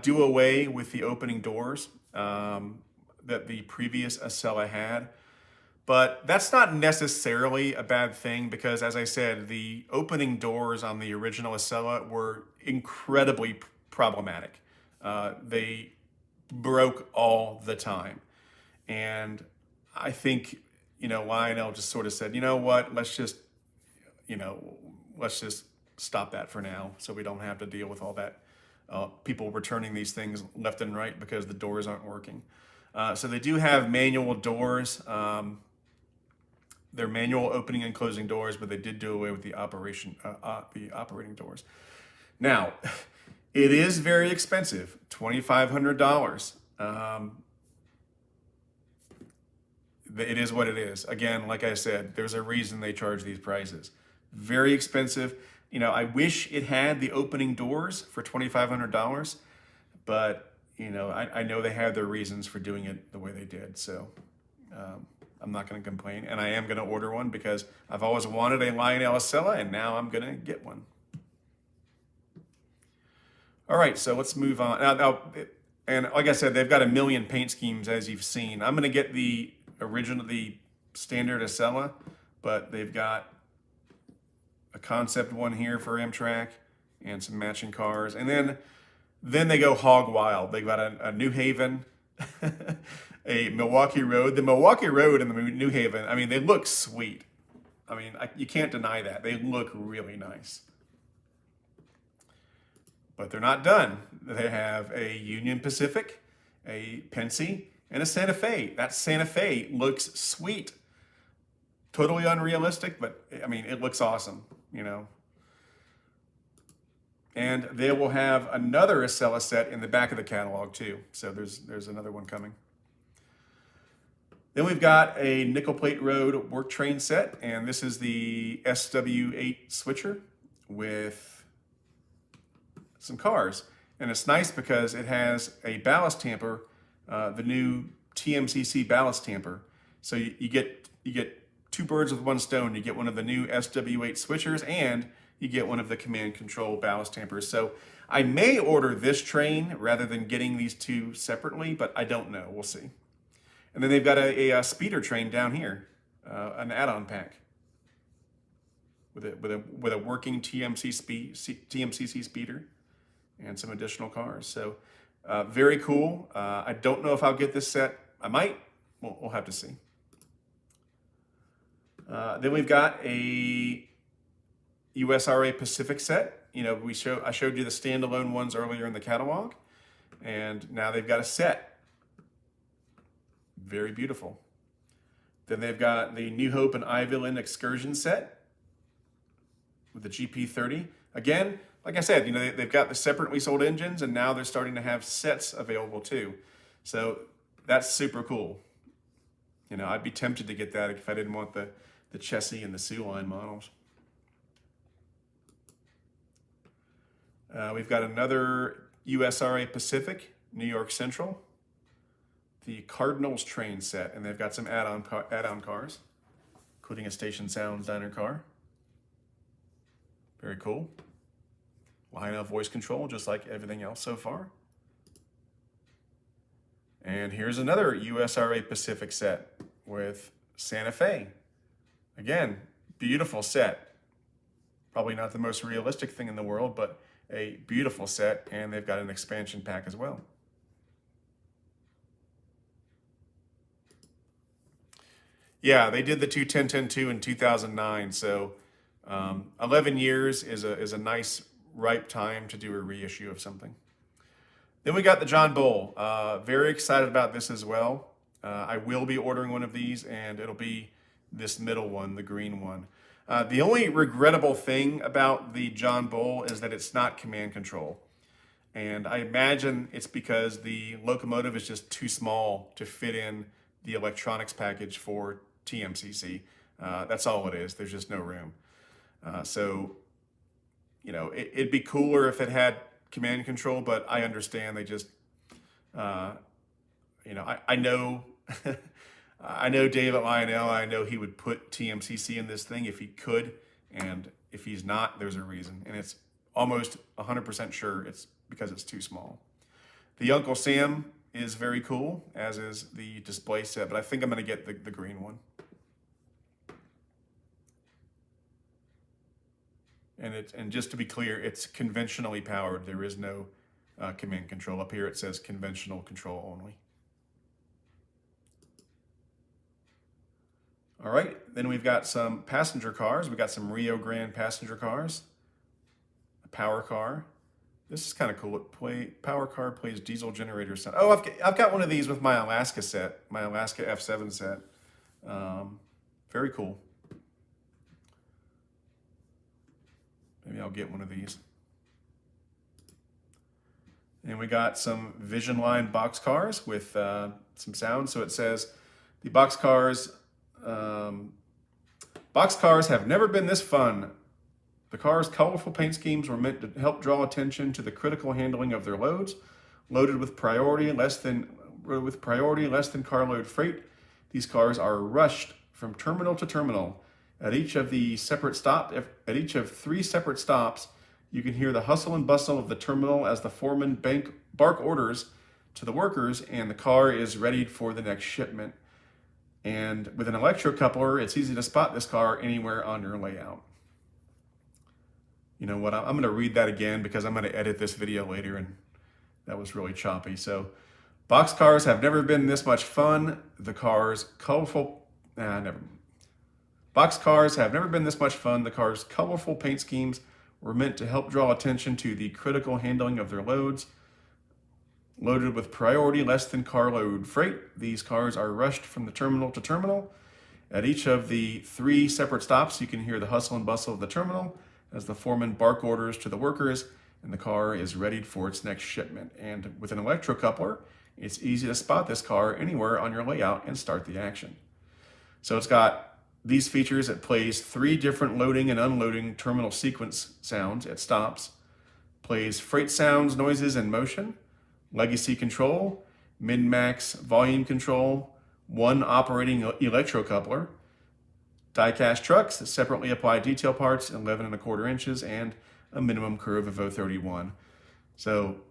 do away with the opening doors. that the previous Acela had. But that's not necessarily a bad thing because, as I said, the opening doors on the original Acela were incredibly problematic. They broke all the time. And I think, Lionel just sort of said, you know what, let's just stop that for now so we don't have to deal with all that. People returning these things left and right because the doors aren't working. So they do have manual doors. They're manual opening and closing doors, but they did do away with the operating doors. Now, it is very expensive, $2,500. It is what it is. Again, like I said, there's a reason they charge these prices. Very expensive. I wish it had the opening doors for $2,500, but I know they had their reasons for doing it the way they did. So I'm not going to complain, and I am going to order one because I've always wanted a Lionel Acela, and now I'm going to get one. All right, so let's move on. And like I said, they've got a million paint schemes, as you've seen. I'm going to get the standard Acela, but they've got a concept one here for Amtrak and some matching cars. And then they go hog wild. They've got a New Haven, a Milwaukee Road. The Milwaukee Road and the New Haven, I mean, they look sweet. I mean, you can't deny that. They look really nice. But they're not done. They have a Union Pacific, a Pennsy, and a Santa Fe. That Santa Fe looks sweet. Totally unrealistic, but I mean, it looks awesome, And they will have another Acela set in the back of the catalog too. So there's another one coming. Then we've got a nickel plate road work train set, and this is the SW8 switcher with some cars. And it's nice because it has a ballast tamper, the new TMCC ballast tamper. So you get two birds with one stone. You get one of the new SW8 switchers, and you get one of the command control ballast tampers. So I may order this train rather than getting these two separately, but I don't know. We'll see. And then they've got a speeder train down here, an add-on pack with a working TMCC speeder and some additional cars. So very cool. I don't know if I'll get this set. I might. We'll have to see. Then we've got a USRA Pacific set. I showed you the standalone ones earlier in the catalog, and now they've got a set. Very beautiful. Then they've got the New Hope and Ivyland Excursion set with the GP30. Again, like I said, they've got the separately sold engines, and now they're starting to have sets available too. So that's super cool. I'd be tempted to get that if I didn't want the Chessie and the Sioux Line models. We've got another USRA Pacific, New York Central, the Cardinals train set, and they've got some add-on cars, including a Station Sounds Diner car. Very cool. Lionel voice control, just like everything else so far. And here's another USRA Pacific set with Santa Fe. Again, beautiful set. Probably not the most realistic thing in the world, but a beautiful set, and they've got an expansion pack as well. Yeah, they did the 210-10-2 in 2009, so 11 years is a nice, ripe time to do a reissue of something. Then we got the John Bull. Very excited about this as well. I will be ordering one of these, and it'll be this middle one, the green one. The only regrettable thing about the John Bull is that it's not command control. And I imagine it's because the locomotive is just too small to fit in the electronics package for TMCC. That's all it is. There's just no room. So, it'd be cooler if it had command control, but I understand they just, I know, I know David Lionel. I know he would put TMCC in this thing if he could, and if he's not, there's a reason, and it's almost 100% sure it's because it's too small. The Uncle Sam is very cool, as is the display set, but I think I'm going to get the green one. And just to be clear, it's conventionally powered. There is no command control. Up here it says conventional control only. All right, then we've got some passenger cars. We've got some Rio Grande passenger cars, a power car. This is kind of cool. Power car plays diesel generator sound. Oh, I've got one of these with my Alaska set, my Alaska F7 set. Very cool. Maybe I'll get one of these. And we got some Vision Line box cars with some sound. So it says the box cars have never been this fun. The car's colorful paint schemes were meant to help draw attention to the critical handling of their loads. Loaded with priority less than carload freight, these cars are rushed from terminal to terminal. At each of 3 separate stops, you can hear the hustle and bustle of the terminal as the foreman bark orders to the workers, and the car is ready for the next shipment. And with an electrocoupler, it's easy to spot this car anywhere on your layout. You know what, I'm going to read that again because I'm going to edit this video later, and that was really choppy. So, box cars have never been this much fun. Box cars have never been this much fun. The car's colorful paint schemes were meant to help draw attention to the critical handling of their loads. Loaded with priority less than carload freight, these cars are rushed from the terminal to terminal. At each of the 3 separate stops, you can hear the hustle and bustle of the terminal as the foreman bark orders to the workers, and the car is readied for its next shipment. And with an electrocoupler, it's easy to spot this car anywhere on your layout and start the action. So it's got these features. It plays 3 different loading and unloading terminal sequence sounds at stops, plays freight sounds, noises, and motion, legacy control, min-max volume control, 1 operating electrocoupler, die-cast trucks that separately apply detail parts 11 1/4 inches, and a minimum curve of 0.31. So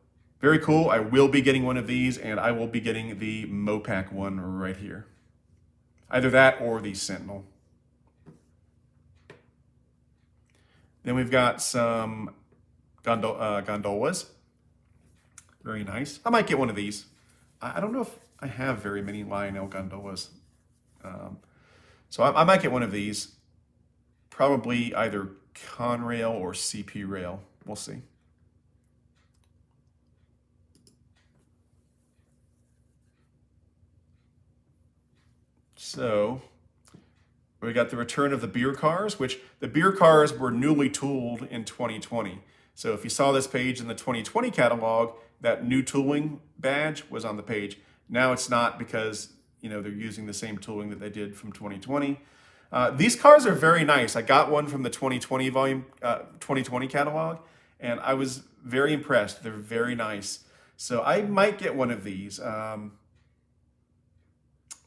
very cool. I will be getting one of these, and I will be getting the Mopac one right here. Either that or the Sentinel. Then we've got some gondolas. Very nice. I might get one of these. I don't know if I have very many Lionel gondolas. So I might get one of these. Probably either Conrail or CP Rail. We'll see. So we got the return of the beer cars, which the beer cars were newly tooled in 2020. So if you saw this page in the 2020 catalog, that new tooling badge was on the page. Now it's not because, you know, they're using the same tooling that they did from 2020. These cars are very nice. I got one from the 2020 catalog, and I was very impressed. They're very nice. So I might get one of these.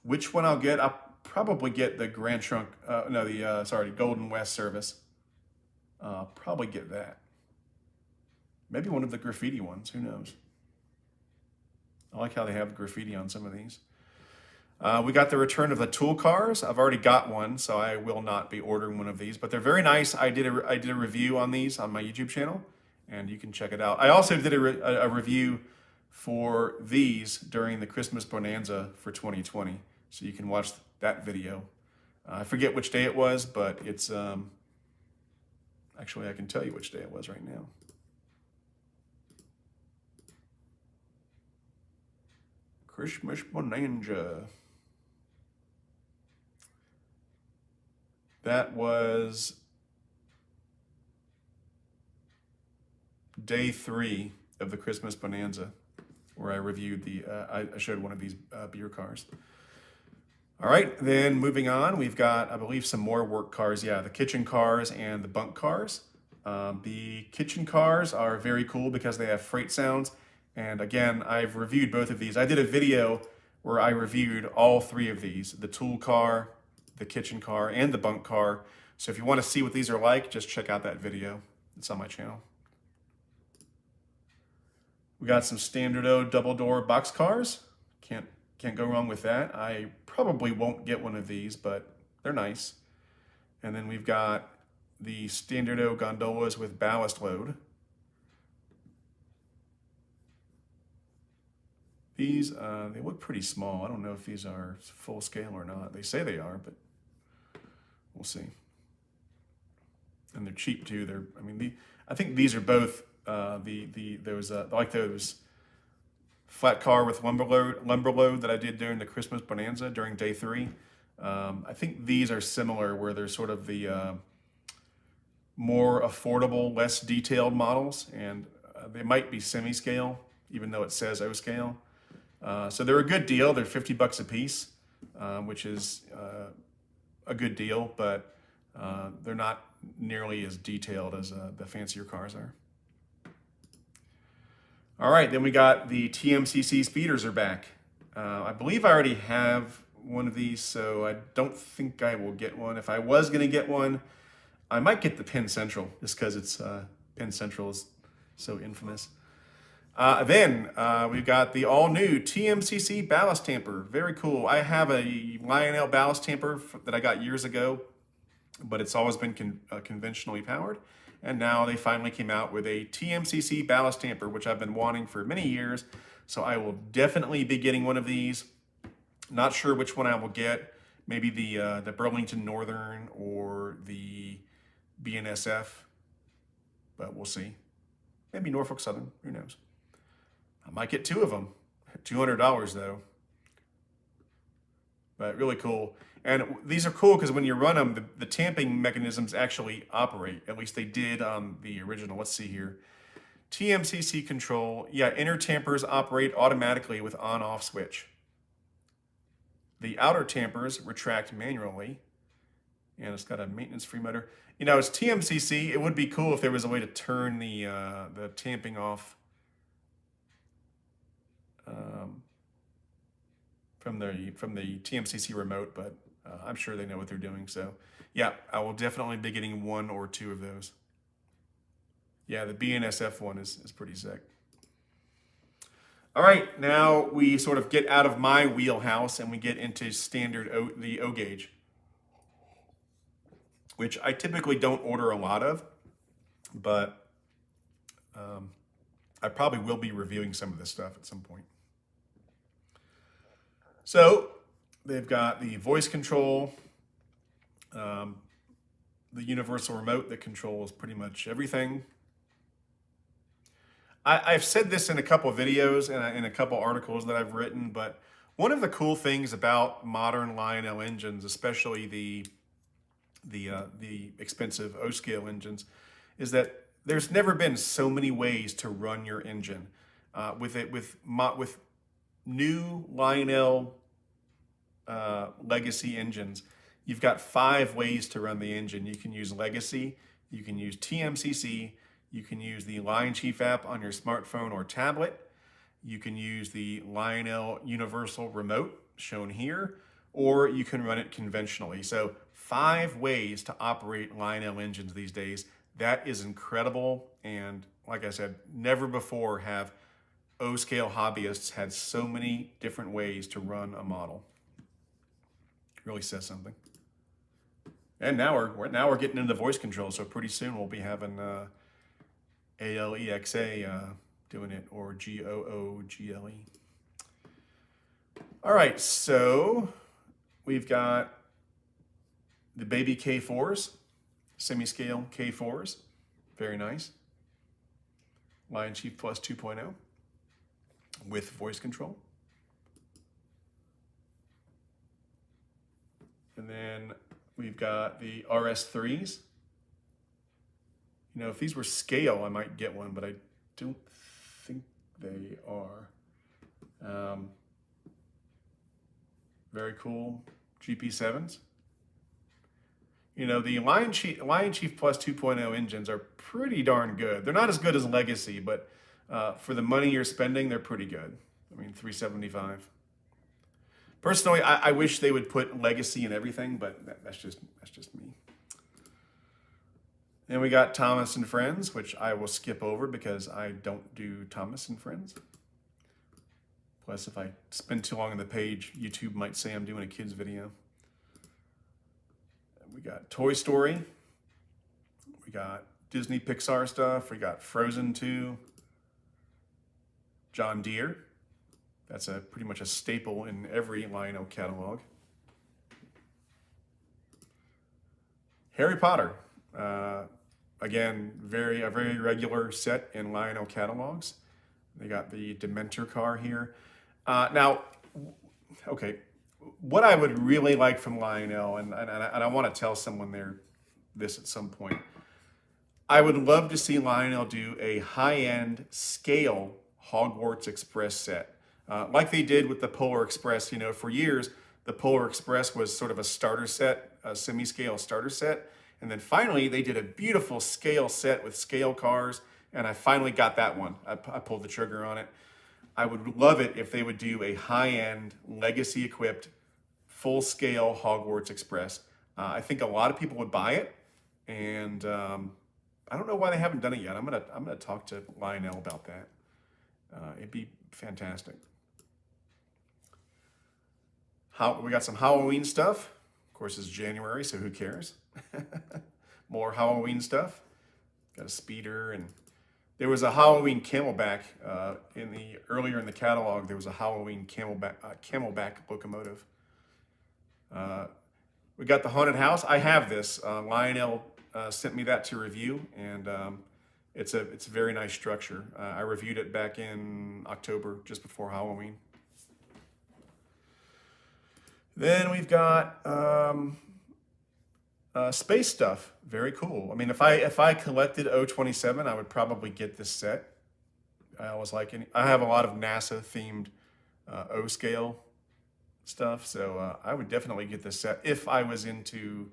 Which one I'll get? I'll probably get the Grand Trunk, Golden West service. Probably get that. Maybe one of the graffiti ones, who knows? I like how they have graffiti on some of these. We got the return of the tool cars. I've already got one, so I will not be ordering one of these, but they're very nice. I did a review on these on my YouTube channel, and you can check it out. I also did a review for these during the Christmas Bonanza for 2020, so you can watch that video. I forget which day it was, but it's, actually I can tell you which day it was right now. Christmas Bonanza. That was day 3 of the Christmas Bonanza, where I reviewed I showed one of these beer cars. All right, then moving on, we've got, I believe, some more work cars. Yeah, the kitchen cars and the bunk cars. The kitchen cars are very cool because they have freight sounds. And again, I've reviewed both of these. I did a video where I reviewed all 3 of these, the tool car, the kitchen car, and the bunk car. So if you want to see what these are like, just check out that video. It's on my channel. We got some standard double door box cars. Can't go wrong with that. I probably won't get one of these, but they're nice. And then we've got the Standardo gondolas with ballast load. These, they look pretty small. I don't know if these are full scale or not. They say they are, but we'll see. And they're cheap too. I think these are both those flat car with lumber load that I did during the Christmas Bonanza during day 3. I think these are similar, where they're sort of the more affordable, less detailed models, and they might be semi-scale, even though it says O-scale. So they're a good deal. They're $50 a piece, which is a good deal, but they're not nearly as detailed as the fancier cars are. All right, then we got the TMCC speeders are back. I believe I already have one of these, so I don't think I will get one. If I was going to get one, I might get the Penn Central, just because it's Penn Central is so infamous. Then we've got the all-new TMCC ballast tamper. Very cool. I have a Lionel ballast tamper that I got years ago, but it's always been conventionally powered. And now they finally came out with a TMCC ballast tamper, which I've been wanting for many years. So I will definitely be getting one of these. Not sure which one I will get. Maybe the Burlington Northern or the BNSF, but we'll see. Maybe Norfolk Southern, who knows? I might get 2 of them. $200 though. But really cool. And these are cool because when you run them, the tamping mechanisms actually operate. At least they did on the original. Let's see here. TMCC control. Yeah, inner tampers operate automatically with on-off switch. The outer tampers retract manually. And it's got a maintenance-free motor. You know, it's TMCC. It would be cool if there was a way to turn the tamping off from the TMCC remote, but I'm sure they know what they're doing. So yeah, I will definitely be getting 1 or 2 of those. Yeah, the BNSF one is pretty sick. All right, now we sort of get out of my wheelhouse and we get into standard the O gauge, which I typically don't order a lot of, but I probably will be reviewing some of this stuff at some point. So they've got the voice control, the universal remote that controls pretty much everything. I've said this in a couple of videos and in a couple articles that I've written, but one of the cool things about modern Lionel engines, especially the expensive O-scale engines, is that there's never been so many ways to run your engine. With new Lionel legacy engines, you've got 5 ways to run the engine. You can use legacy, you can use TMCC, you can use the Lion Chief app on your smartphone or tablet, you can use the Lionel universal remote shown here, or you can run it conventionally. So 5 ways to operate Lionel engines these days. That is incredible, and like I said, never before have O-scale hobbyists had so many different ways to run a model. Really says something. And now we're getting into voice control, so pretty soon we'll be having ALEXA doing it, or GOOGLE. All right, so we've got the baby K4s, semi-scale K4s, very nice. Lion Chief Plus 2.0 with voice control. And then we've got the RS3s. You know, if these were scale, I might get one, but I don't think they are. Very cool GP7s. You know, the Lion Chief Plus 2.0 engines are pretty darn good. They're not as good as Legacy, but for the money you're spending, they're pretty good. I mean, $375. Personally, I wish they would put Legacy in everything, but that's just me. Then we got Thomas and Friends, which I will skip over because I don't do Thomas and Friends. Plus, if I spend too long on the page, YouTube might say I'm doing a kid's video. We got Toy Story. We got Disney Pixar stuff. We got Frozen 2. John Deere. That's pretty much a staple in every Lionel catalog. Harry Potter. Again, a very regular set in Lionel catalogs. They got the Dementor car here. Now, okay, what I would really like from Lionel, and I want to tell someone this at some point, I would love to see Lionel do a high-end scale Hogwarts Express set. Like they did with the Polar Express. You know, for years, the Polar Express was sort of a starter set, a semi-scale starter set. And then finally, they did a beautiful scale set with scale cars. And I finally got that one. I pulled the trigger on it. I would love it if they would do a high-end, legacy-equipped, full-scale Hogwarts Express. I think a lot of people would buy it. And I don't know why they haven't done it yet. I'm gonna talk to Lionel about that. It'd be fantastic. We got some Halloween stuff. Of course, it's January, so who cares? More Halloween stuff. Got a speeder, and there was a Halloween Camelback earlier in the catalog. There was a Halloween Camelback locomotive. We got the Haunted House. I have this. Lionel sent me that to review, and it's a very nice structure. I reviewed it back in October, just before Halloween. Then we've got space stuff. Very cool. I mean, if I collected O-27, I would probably get this set. I have a lot of NASA themed O-scale stuff, so I would definitely get this set if I was into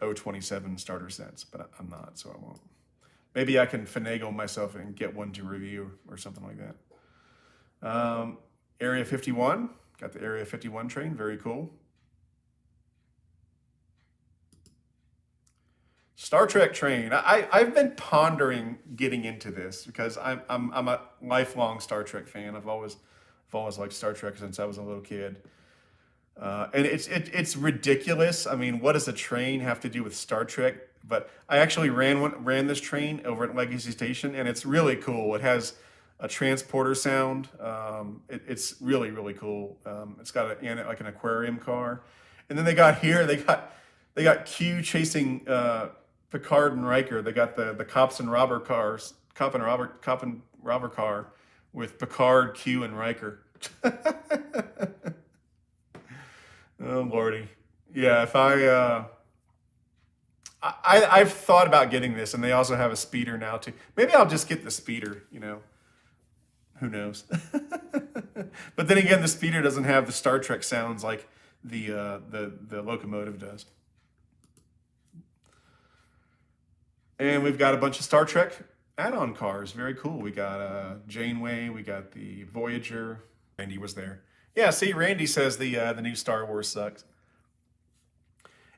O-27 starter sets, but I'm not, so I won't. Maybe I can finagle myself and get one to review or something like that. Area 51. Got the Area 51 train, very cool. Star Trek train. I've been pondering getting into this because I'm a lifelong Star Trek fan. I've always liked Star Trek since I was a little kid. And it's ridiculous. I mean, what does a train have to do with Star Trek? But I actually ran this train over at Legacy Station, and it's really cool. It has a transporter sound. It's really, really cool. It's got like an aquarium car. And then they got Q chasing Picard and Riker. They got the cop and robber car with Picard, Q, and Riker. Oh Lordy. Yeah, if I've thought about getting this, and they also have a speeder now too. Maybe I'll just get the speeder, you know. Who knows? But then again, the speeder doesn't have the Star Trek sounds like the locomotive does. And we've got a bunch of Star Trek add-on cars. Very cool. We got Janeway. We got the Voyager. Randy was there. Yeah, see, Randy says the new Star Wars sucks.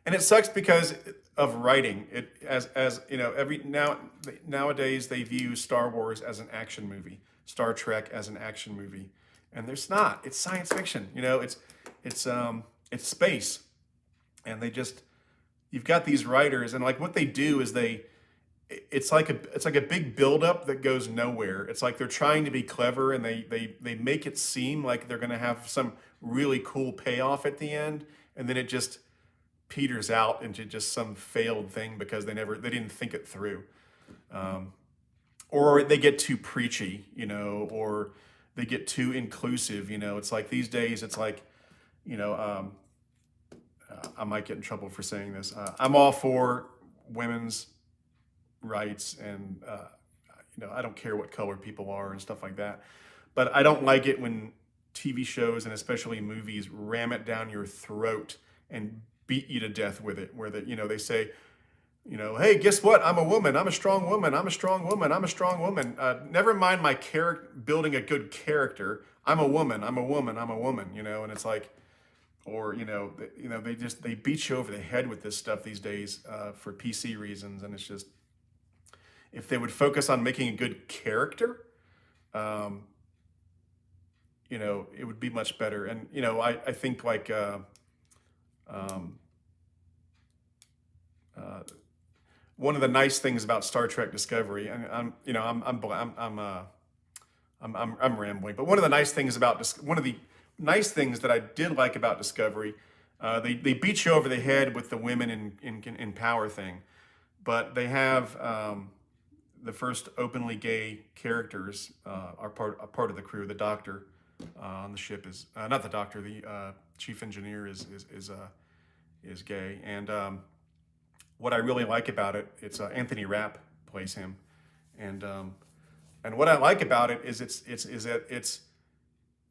And it sucks because of writing. It as you know, nowadays they view Star Wars as an action movie. Star Trek as an action movie, and there's not. It's science fiction, you know. It's space, and you've got these writers, and like what they do is it's like a big buildup that goes nowhere. It's like they're trying to be clever, and they make it seem like they're going to have some really cool payoff at the end, and then it just peters out into just some failed thing because they didn't think it through. Or they get too preachy, you know, or they get too inclusive, you know. It's like these days, it's like, you know, I might get in trouble for saying this. I'm all for women's rights, and you know, I don't care what color people are and stuff like that. But I don't like it when TV shows and especially movies ram it down your throat and beat you to death with it, where they say, you know, hey, guess what? I'm a woman. I'm a strong woman. I'm a strong woman. I'm a strong woman. Never mind my building a good character. I'm a woman. I'm a woman. I'm a woman. You know, and it's like, or they beat you over the head with this stuff these days for PC reasons, and it's just, if they would focus on making a good character, it would be much better. And I think like um, uh, one of the nice things about Star Trek Discovery, and I'm rambling, but one of the nice things about one of the nice things that I did like about Discovery, they beat you over the head with the women in power thing, but they have the first openly gay characters are part of the crew. The doctor on the ship is not the doctor. The chief engineer is gay, and what I really like about it, it's Anthony Rapp plays him, and what I like about it is it's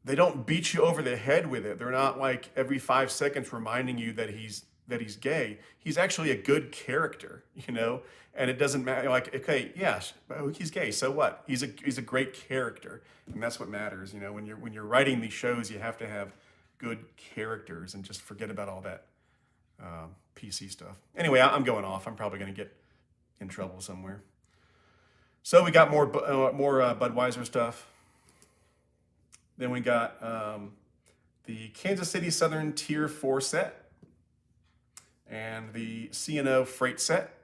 they don't beat you over the head with it. They're not like every 5 seconds reminding you that he's gay. He's actually a good character, and it doesn't matter. Like, okay, yes, he's gay, so what? He's a great character, and that's what matters. When you're writing these shows, you have to have good characters and just forget about all that PC stuff. Anyway, I'm going off. I'm probably going to get in trouble somewhere. So we got more Budweiser stuff. Then we got the Kansas City Southern Tier 4 set and the C&O Freight set.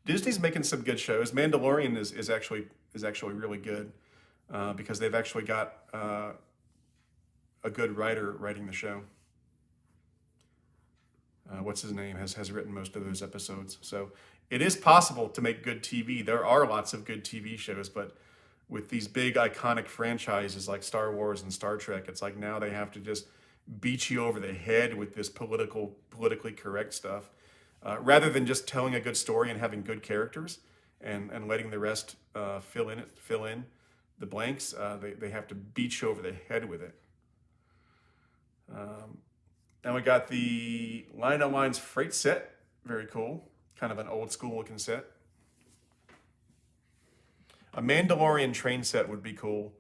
Disney's making some good shows. Mandalorian is actually really good because they've actually got a good writer writing the show. What's his name has written most of those episodes. So it is possible to make good TV. There are lots of good TV shows, but with these big iconic franchises like Star Wars and Star Trek, it's like now they have to just beat you over the head with this politically correct stuff, rather than just telling a good story and having good characters and letting the rest fill in the blanks. They have to beat you over the head with it. And we got the Lionel Freight set. Very cool. Kind of an old school looking set. A Mandalorian train set would be cool.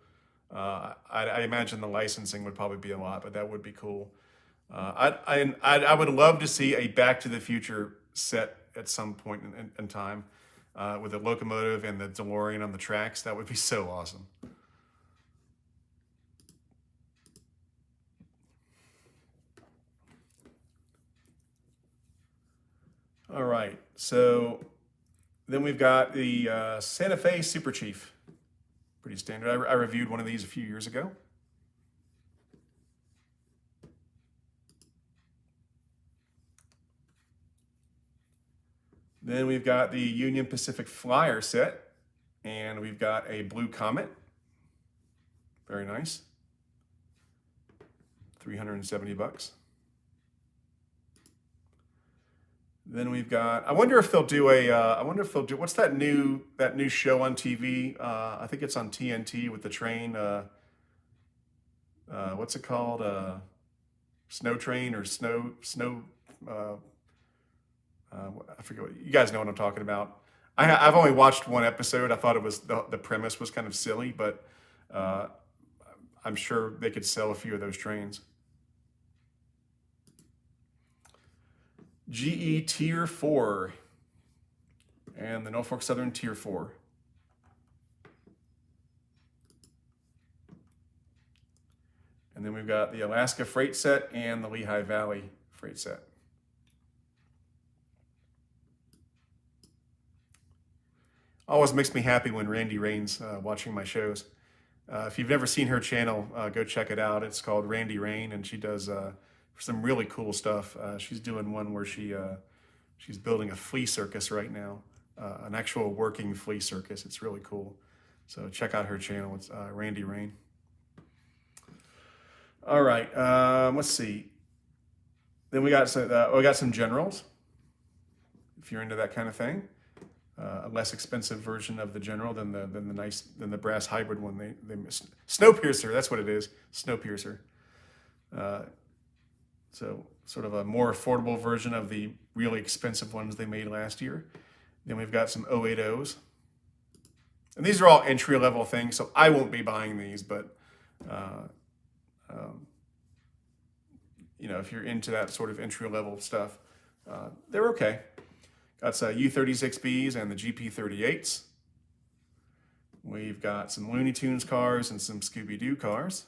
I imagine the licensing would probably be a lot, but that would be cool. I would love to see a Back to the Future set at some point in time with a locomotive and the DeLorean on the tracks. That would be so awesome. All right, so then we've got the Santa Fe Super Chief. Pretty standard. I reviewed one of these a few years ago. Then we've got the Union Pacific Flyer set, and we've got a Blue Comet. Very nice. $370. Then we've got. I wonder if they'll do what's that new show on TV? I think it's on TNT with the train. What's it called? Snow Train or Snow. I forget what you guys know what I'm talking about. I've only watched one episode. I thought it was the premise was kind of silly, but I'm sure they could sell a few of those trains. GE Tier 4 and the Norfolk Southern Tier 4. And then we've got the Alaska Freight set and the Lehigh Valley Freight set. Always makes me happy when Randy Rain's watching my shows. If you've never seen her channel, go check it out. It's called Randy Rain, and she does some really cool stuff. She's doing one where she's building a flea circus right now, an actual working flea circus. It's really cool. So check out her channel. It's Randy Rain. All right, let's see. Then we got some generals. If you're into that kind of thing, a less expensive version of the general than the brass hybrid one. They Snowpiercer. That's what it is. Snowpiercer. So sort of a more affordable version of the really expensive ones they made last year. Then we've got some 080s. And these are all entry-level things, so I won't be buying these, but if you're into that sort of entry-level stuff, they're okay. Got some U36Bs and the GP38s. We've got some Looney Tunes cars and some Scooby-Doo cars.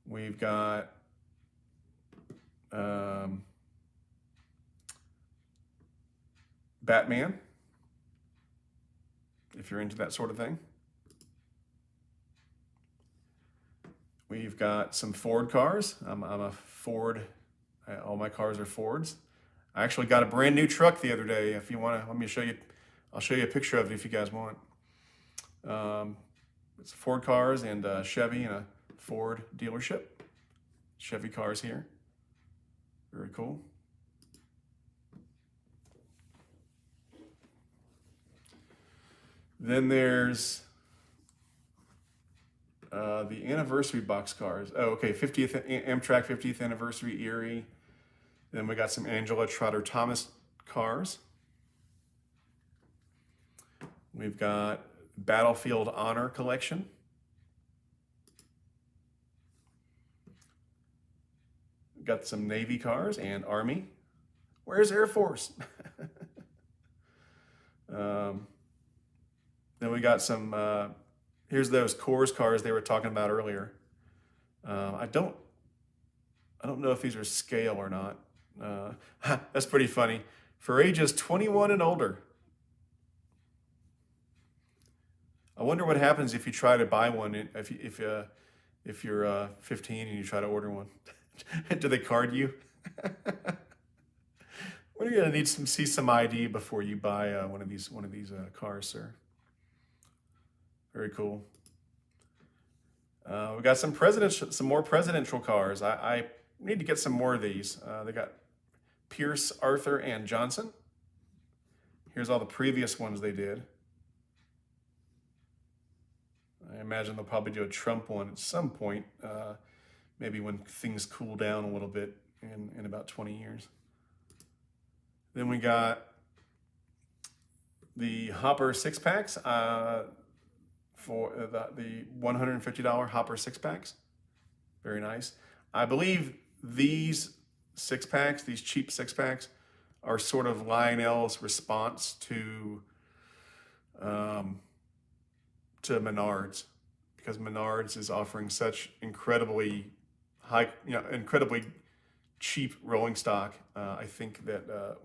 We've got Batman, if you're into that sort of thing. We've got some Ford cars. I'm a Ford, all my cars are Fords. I actually got a brand new truck the other day. If you want to, let me show you, I'll show you a picture of it if you guys want. It's Ford cars and Chevy and a Ford dealership. Chevy cars here. Very cool. Then there's the anniversary box cars. Oh, okay, 50th Amtrak 50th anniversary Erie. Then we got some Angela Trotter Thomas cars. We've got Battlefield Honor collection. We've got some Navy cars and Army. Where's Air Force? Then we got some, here's those Coors cars they were talking about earlier. I don't know if these are scale or not. That's pretty funny. For ages 21 and older. I wonder what happens if you try to buy one, if you're 15 and you try to order one. Do they card you? When are you gonna need see some ID before you buy one of these cars, sir? Very cool. We got some more presidential cars. I need to get some more of these. They got Pierce, Arthur, and Johnson. Here's all the previous ones they did. I imagine they'll probably do a Trump one at some point, maybe when things cool down a little bit in about 20 years. Then we got the Hopper six packs for the $150 Hopper six packs. Very nice. I believe these six packs, these cheap six packs, are sort of Lionel's response to Menards, because Menards is offering such incredibly high, incredibly cheap rolling stock. I think that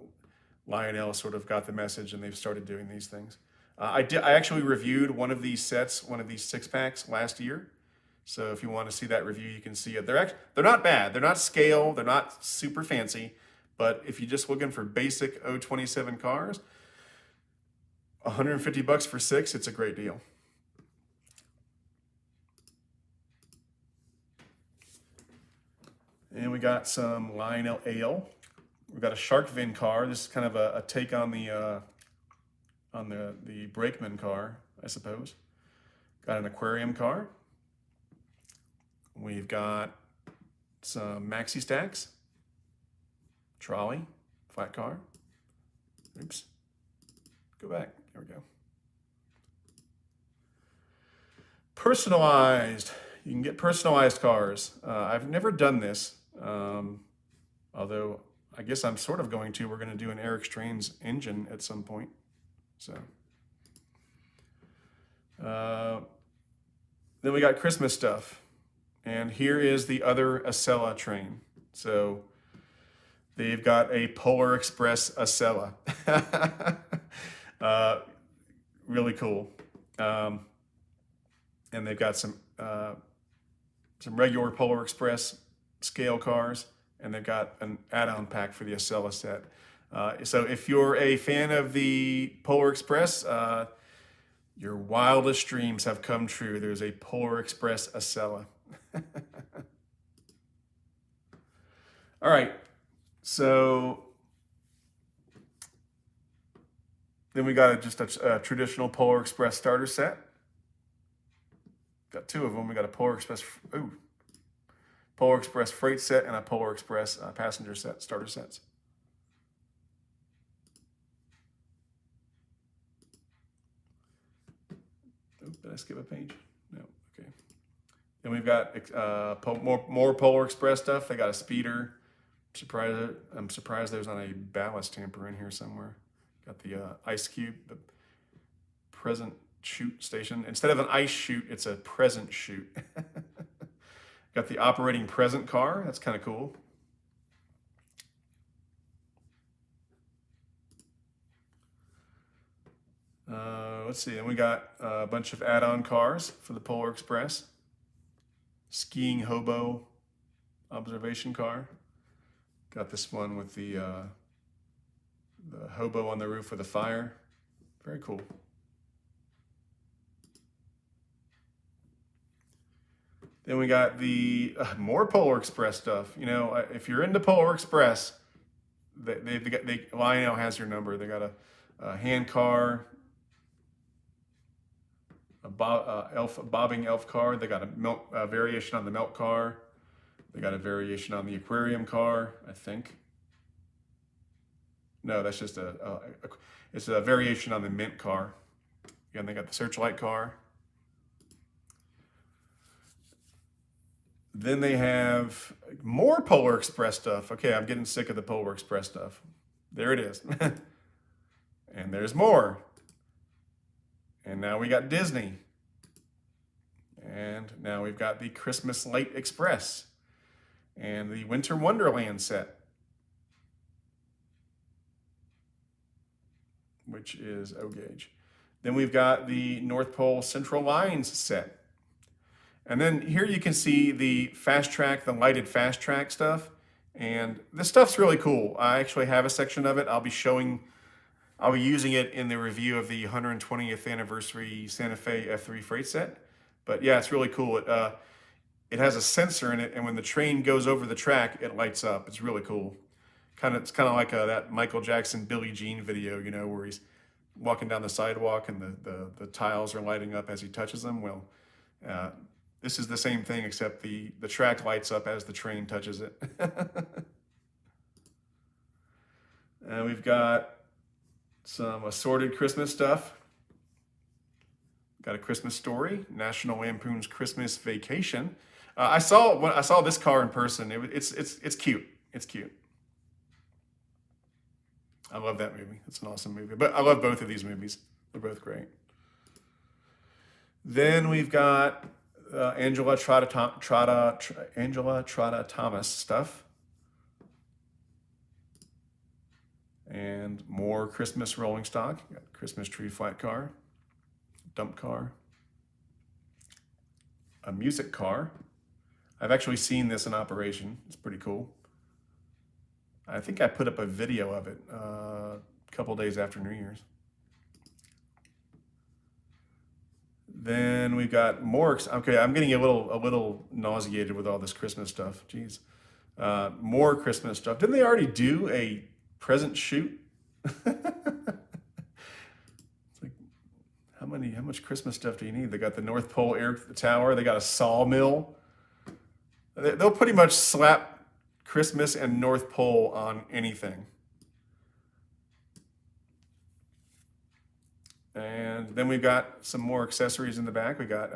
Lionel sort of got the message and they've started doing these things. I actually reviewed one of these six packs last year. So if you want to see that review, you can see it. They're not bad. They're not scale. They're not super fancy. But if you're just looking for basic 027 cars, $150 for six, it's a great deal. And we got some Lionel Ale. We've got a shark fin car. This is kind of a take on the Brakeman car, I suppose. Got an aquarium car. We've got some maxi stacks, trolley, flat car. Oops. Go back. Here we go. Personalized. You can get personalized cars. I've never done this, although I guess I'm sort of going to. We're going to do an Eric Strain's engine at some point. So, then we got Christmas stuff. And here is the other Acela train. So they've got a Polar Express Acela. Really cool. And they've got some regular Polar Express scale cars, and they've got an add-on pack for the Acela set. So if you're a fan of the Polar Express, your wildest dreams have come true. There's a Polar Express Acela. All right, so then we got just a traditional Polar Express starter set. Got two of them. We got a Polar Express freight set and a Polar Express passenger set, starter sets. Oh, did I skip a page? No. And we've got more Polar Express stuff. They got a speeder, I'm surprised there's not a ballast tamper in here somewhere. Got the ice cube, the present shoot station. Instead of an ice chute, it's a present chute. Got the operating present car. That's kind of cool. Let's see, and we got a bunch of add-on cars for the Polar Express. Skiing hobo observation car. Got this one with the hobo on the roof with a fire. Very cool. Then we got the more Polar Express stuff. You know, if you're into Polar Express, Lionel has your number. They got a hand car, a bobbing elf car. They got a variation on the milk car. They got a variation on the aquarium car, I think. No, that's just it's a variation on the mint car. Again, they got the searchlight car. Then they have more Polar Express stuff. Okay, I'm getting sick of the Polar Express stuff. There it is. And there's more. And now we got Disney. And now we've got the Christmas Light Express and the Winter Wonderland set, which is O-Gauge. Then we've got the North Pole Central Lines set. And then here you can see the fast track, the lighted fast track stuff. And this stuff's really cool. I actually have a section of it. I'll be using it in the review of the 120th anniversary Santa Fe F3 freight set. But yeah, it's really cool. It has a sensor in it, and when the train goes over the track, it lights up. It's really cool. It's kind of like that Michael Jackson Billie Jean video, you know, where he's walking down the sidewalk and the tiles are lighting up as he touches them. Well, this is the same thing, except the track lights up as the train touches it. We've got some assorted Christmas stuff. Got a Christmas Story, National Lampoon's Christmas Vacation. When I saw this car in person, it's cute. It's cute. I love that movie. It's an awesome movie. But I love both of these movies. They're both great. Then we've got Angela Trotta Thomas stuff. And more Christmas rolling stock. Got Christmas tree flat car, dump car, a music car. I've actually seen this in operation. It's pretty cool. I think I put up a video of it a couple days after New Year's. Then we've got more. Okay, I'm getting a little nauseated with all this Christmas stuff. Jeez, more Christmas stuff. Didn't they already do a present shoot? It's like, how much Christmas stuff do you need? They got the North Pole Air Tower. They got a sawmill. They'll pretty much slap Christmas and North Pole on anything. And then we've got some more accessories in the back. We got,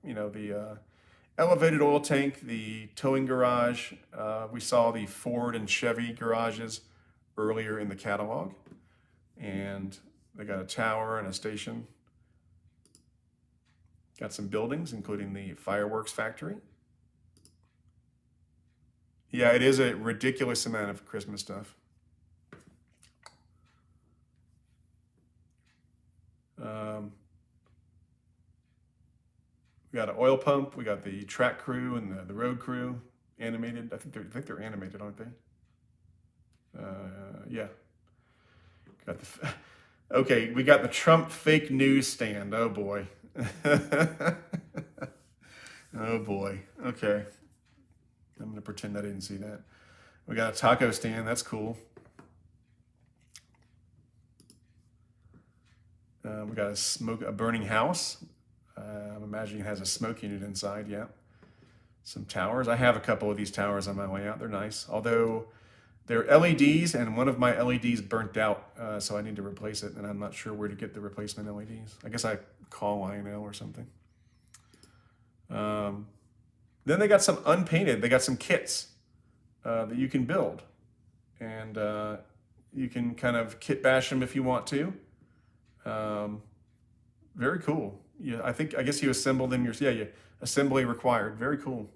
the elevated oil tank, the towing garage. We saw the Ford and Chevy garages earlier in the catalog. And they got a tower and a station. Got some buildings, including the fireworks factory. Yeah, it is a ridiculous amount of Christmas stuff. We got an oil pump. We got the track crew and the road crew animated. I think they're animated, aren't they? Yeah. Okay, we got the Trump fake news stand. Oh boy. Oh boy. Okay. I'm gonna pretend I didn't see that. We got a taco stand. That's cool. We got a burning house. I'm imagining it has a smoke unit inside. Yeah. Some towers. I have a couple of these towers on my way out. They're nice. Although they're LEDs, and one of my LEDs burnt out, so I need to replace it, and I'm not sure where to get the replacement LEDs. I guess I call Lionel or something. Then they got some unpainted. They got some kits that you can build. and you can kind of kit bash them if you want to. Very cool. Yeah, I guess you assemble them yourself. Yeah, assembly required. Very cool.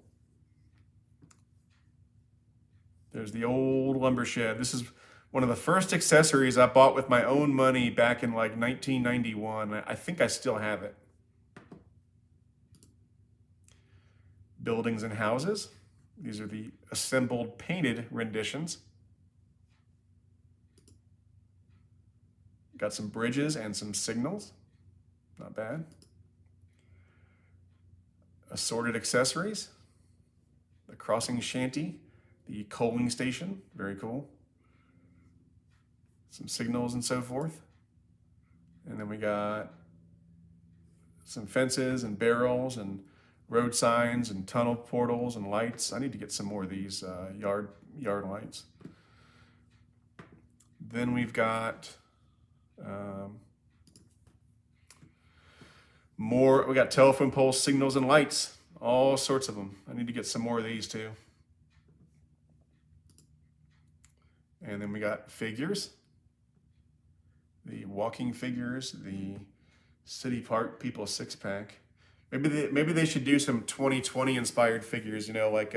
There's the old lumber shed. This is one of the first accessories I bought with my own money back in like 1991. I think I still have it. Buildings and houses. These are the assembled painted renditions. Got some bridges and some signals. Not bad. Assorted accessories. The crossing shanty. The coaling station. Very cool. Some signals and so forth. And then we got some fences and barrels and road signs and tunnel portals and lights. I need to get some more of these yard lights. Then we've got we got telephone poles, signals, and lights. All sorts of them. I need to get some more of these too. And then we got figures. The walking figures, the City Park People 6-pack. Maybe they should do some 2020 inspired figures, you know, like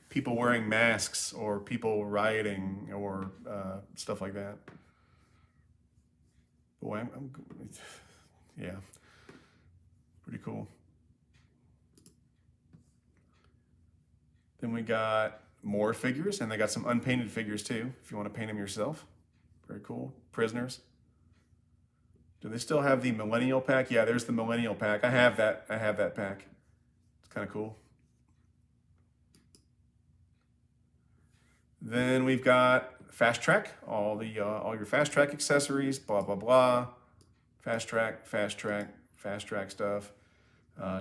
people wearing masks or people rioting or stuff like that. Boy, yeah, pretty cool. Then we got more figures, and they got some unpainted figures too, if you want to paint them yourself. Very cool. Prisoners. Do they still have the Millennial pack? Yeah, there's the Millennial pack. I have that pack. It's kind of cool. Then we've got Fast Track, all your Fast Track accessories, blah blah blah. Fast Track stuff.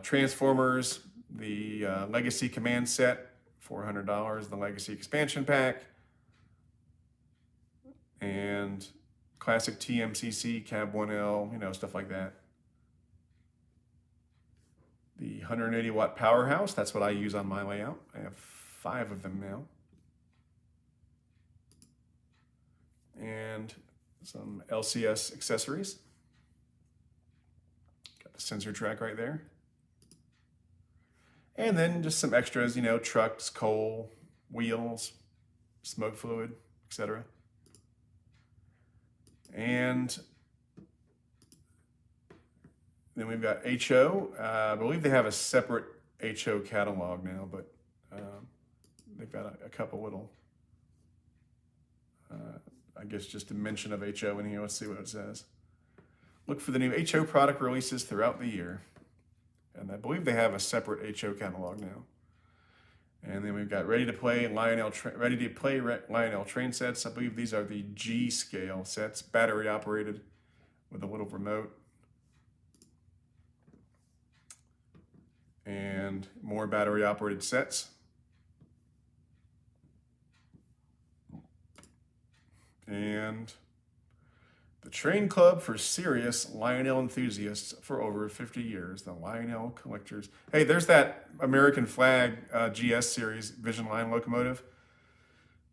Transformers, the Legacy Command Set, $400. The Legacy Expansion Pack, and classic TMCC, Cab 1L, you know, stuff like that. The 180 watt powerhouse, that's what I use on my layout. I have 5 of them now. And some LCS accessories. Got the sensor track right there. And then just some extras, you know, trucks, coal, wheels, smoke fluid, etc. And then we've got HO. I believe they have a separate HO catalog now, but they've got a couple little, I guess just a mention of HO in here. Let's see what it says. Look for the new HO product releases throughout the year. And I believe they have a separate HO catalog now. And then we've got ready to play Lionel train sets. I believe these are the G scale sets, battery operated with a little remote. And more battery operated sets. And the train club for serious Lionel enthusiasts for over 50 years, the Lionel Collectors. Hey, there's that American flag GS series Vision Line locomotive.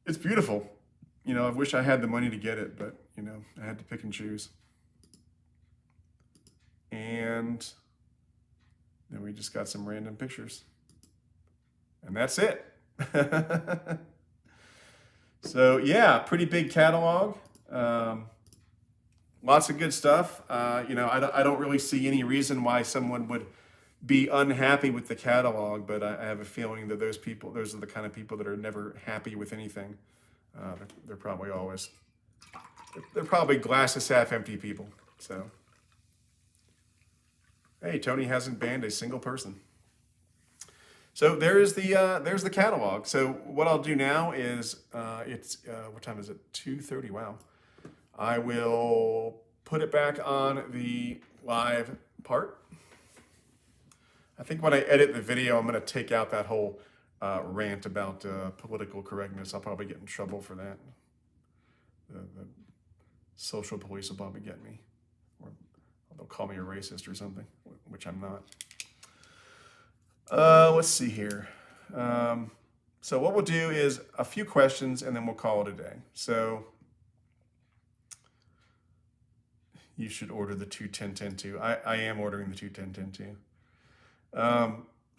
It's beautiful. You know, I wish I had the money to get it, but, you know, I had to pick and choose. And then we just got some random pictures. And that's it. So, yeah, pretty big catalog. Lots of good stuff. You know, I don't really see any reason why someone would be unhappy with the catalog, but I have a feeling that those are the kind of people that are never happy with anything. They're probably they're probably glasses half empty people. So, hey, Tony hasn't banned a single person. So there's the catalog. So what I'll do now is, what time is it? 2:30, wow. I will put it back on the live part. I think when I edit the video, I'm going to take out that whole rant about political correctness. I'll probably get in trouble for that. The social police will probably get me. Or they'll call me a racist or something, which I'm not. Let's see here. So what we'll do is a few questions and then we'll call it a day. So you should order the 210-10-2. I am ordering the 210-10-2.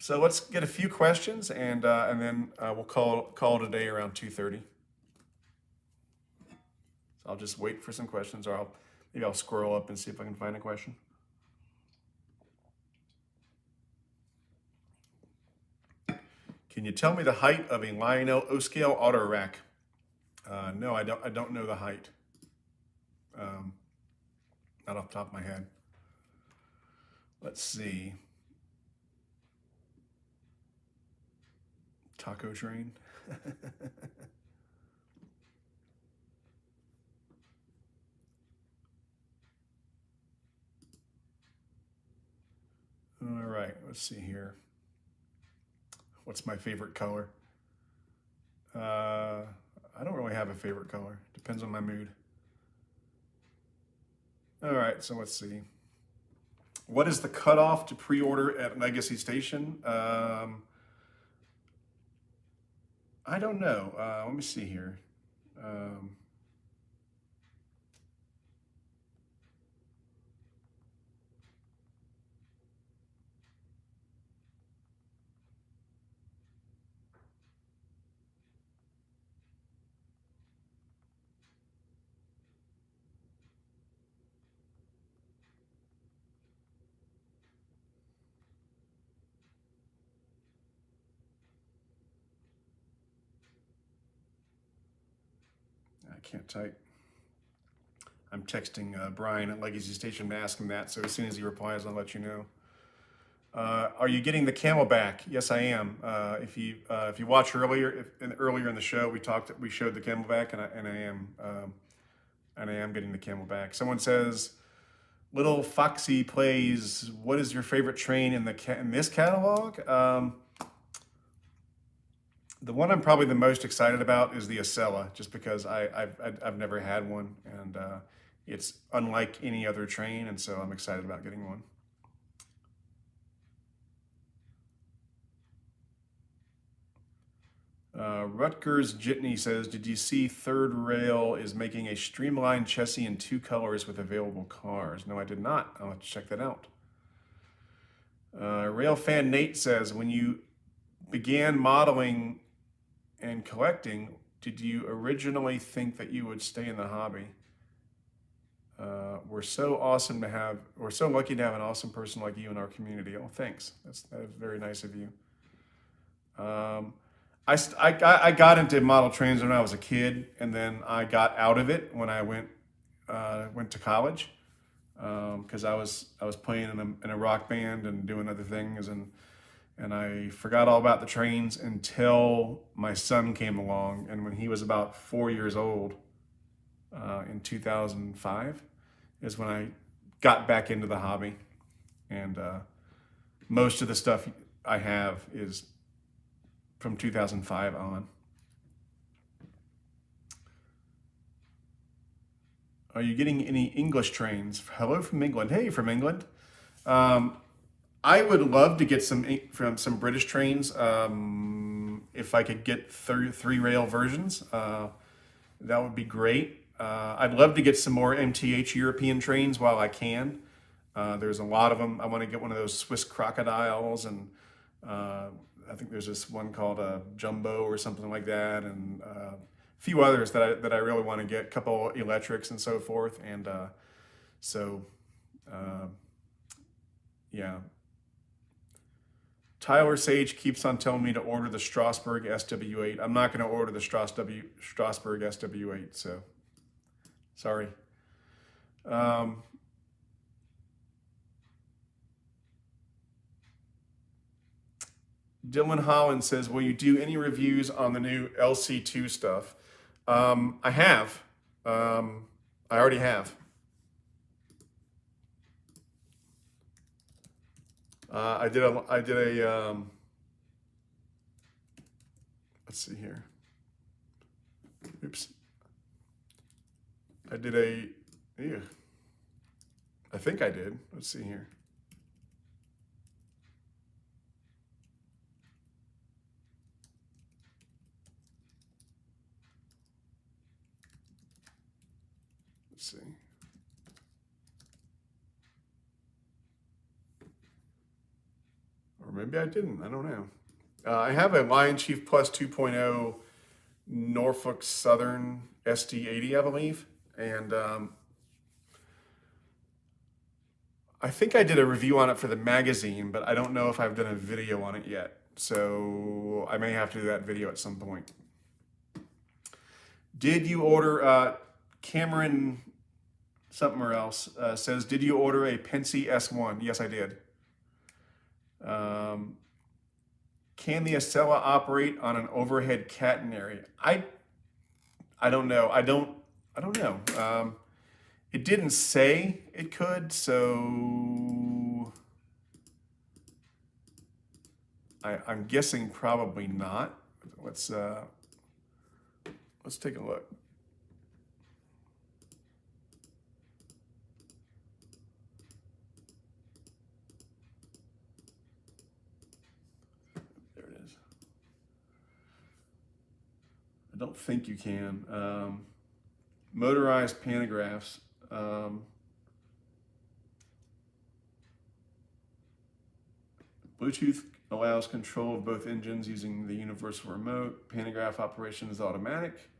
So let's get a few questions and then we'll call it a day around 2:30. So I'll just wait for some questions, or maybe I'll scroll up and see if I can find a question. Can you tell me the height of a Lionel O-scale auto rack? No, I don't know the height. Not off the top of my head. Let's see. Taco train. All right, let's see here. What's my favorite color? I don't really have a favorite color. Depends on my mood. All right, so let's see. What is the cutoff to pre-order at Legacy Station? I don't know. Let me see here. I can't type. I'm texting Brian at Legacy Station to ask him that, so as soon as he replies, I'll let you know. Are you getting the Camelback? Yes, I am. If you watch earlier in the show, we showed the Camelback, and I am getting the Camelback. Someone says, Little Foxy plays, what is your favorite train in this catalog? The one I'm probably the most excited about is the Acela, just because I've never had one, and it's unlike any other train, and so I'm excited about getting one. Rutgers Jitney says, did you see Third Rail is making a streamlined chassis in 2 colors with available cars? No, I did not. I'll have to check that out. Rail fan Nate says, when you began modeling and collecting, did you originally think that you would stay in the hobby? We're so lucky to have an awesome person like you in our community. Oh, thanks. That is very nice of you. I got into model trains when I was a kid, and then I got out of it when I went to college, because I was playing in a rock band and doing other things, and I forgot all about the trains until my son came along, and when he was about 4 years old, in 2005, is when I got back into the hobby, and most of the stuff I have is from 2005 on. Are you getting any English trains? Hello from England. Hey, from England. I would love to get some British trains. If I could get 3 rail versions, that would be great. I'd love to get some more MTH European trains while I can. There's a lot of them. I want to get one of those Swiss crocodiles, and I think there's this one called a Jumbo or something like that, and a few others that I really want to get, a couple electrics and so forth. And yeah. Tyler Sage keeps on telling me to order the Strasbourg SW8. I'm not going to order the Strasbourg SW8, so sorry. Dylan Holland says, will you do any reviews on the new LC2 stuff? I have. I already have. I did a let's see here. Oops. I think I did. Let's see here. maybe I didn't. I don't know. I have a Lion Chief Plus 2.0 Norfolk Southern SD80, I believe. And I think I did a review on it for the magazine, but I don't know if I've done a video on it yet. So I may have to do that video at some point. Did you order, Cameron something or else says, did you order a Pensy S1? Yes, I did. Can the Acela operate on an overhead catenary? I don't know. I don't know. It didn't say it could, so I'm guessing probably not. Let's take a look. There it is. I don't think you can. Motorized pantographs. Bluetooth allows control of both engines using the universal remote. Pantograph operation is automatic.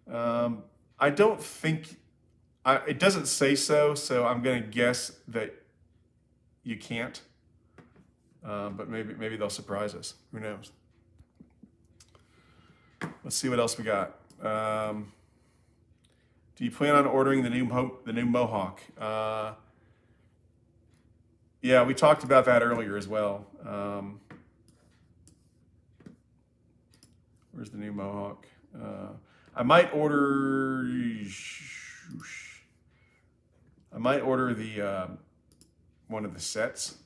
I don't think, it doesn't say so, so I'm going to guess that you can't. But maybe they'll surprise us. Who knows? Let's see what else we got. Do you plan on ordering the new Mohawk? Yeah, we talked about that earlier as well. Where's the new Mohawk? I might order the one of the sets.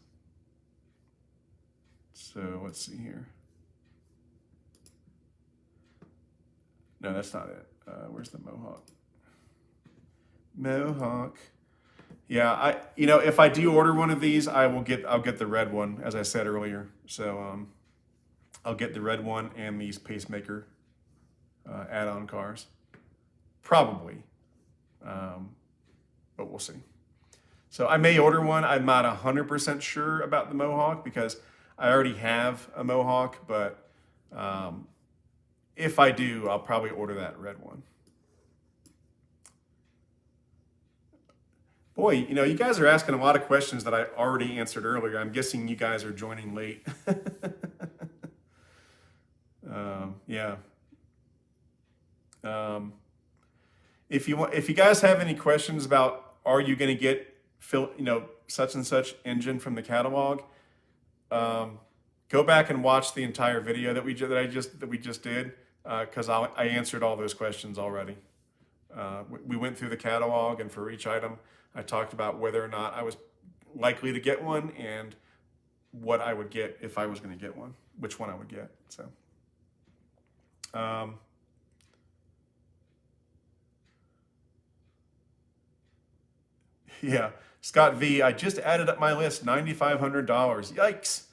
So let's see here. No, that's not it. Where's the Mohawk? Mohawk. Yeah, if I do order one of these, I'll get the red one, as I said earlier. So I'll get the red one and these pacemaker add-on cars, probably, but we'll see. So I may order one. I'm not 100% sure about the Mohawk because I already have a Mohawk, but if I do, I'll probably order that red one. Boy, you guys are asking a lot of questions that I already answered earlier. I'm guessing you guys are joining late. Yeah. If you guys have any questions about, are you going to get such and such engine from the catalog, go back and watch the entire video that we just did, because I answered all those questions already. We went through the catalog, and for each item, I talked about whether or not I was likely to get one and what I would get if I was going to get one, which one I would get. So, yeah, Scott V, I just added up my list, $9,500. Yikes.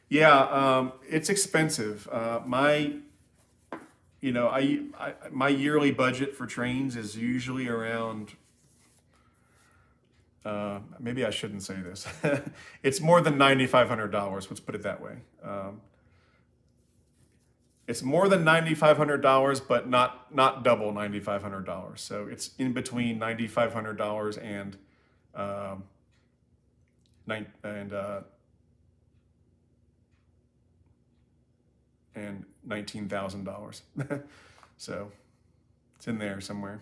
Yeah, it's expensive. My yearly budget for trains is usually around, maybe I shouldn't say this. It's more than $9,500. Let's put it that way. It's more than $9,500, but not double $9,500. So it's in between $9,500 and $19,000. So it's in there somewhere.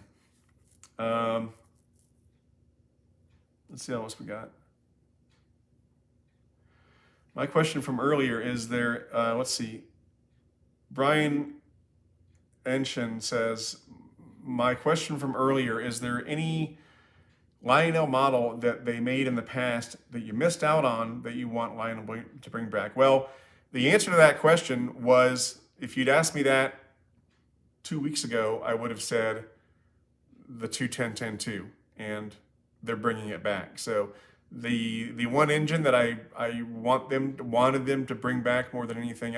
Let's see what else we got. My question from earlier is there, let's see. Brian Enshin says, my question from earlier, is there any Lionel model that they made in the past that you missed out on that you want Lionel to bring back? Well, the answer to that question was, if you'd asked me that 2 weeks ago, I would have said the 210-10-2, and they're bringing it back. So the one engine that I wanted them to bring back more than anything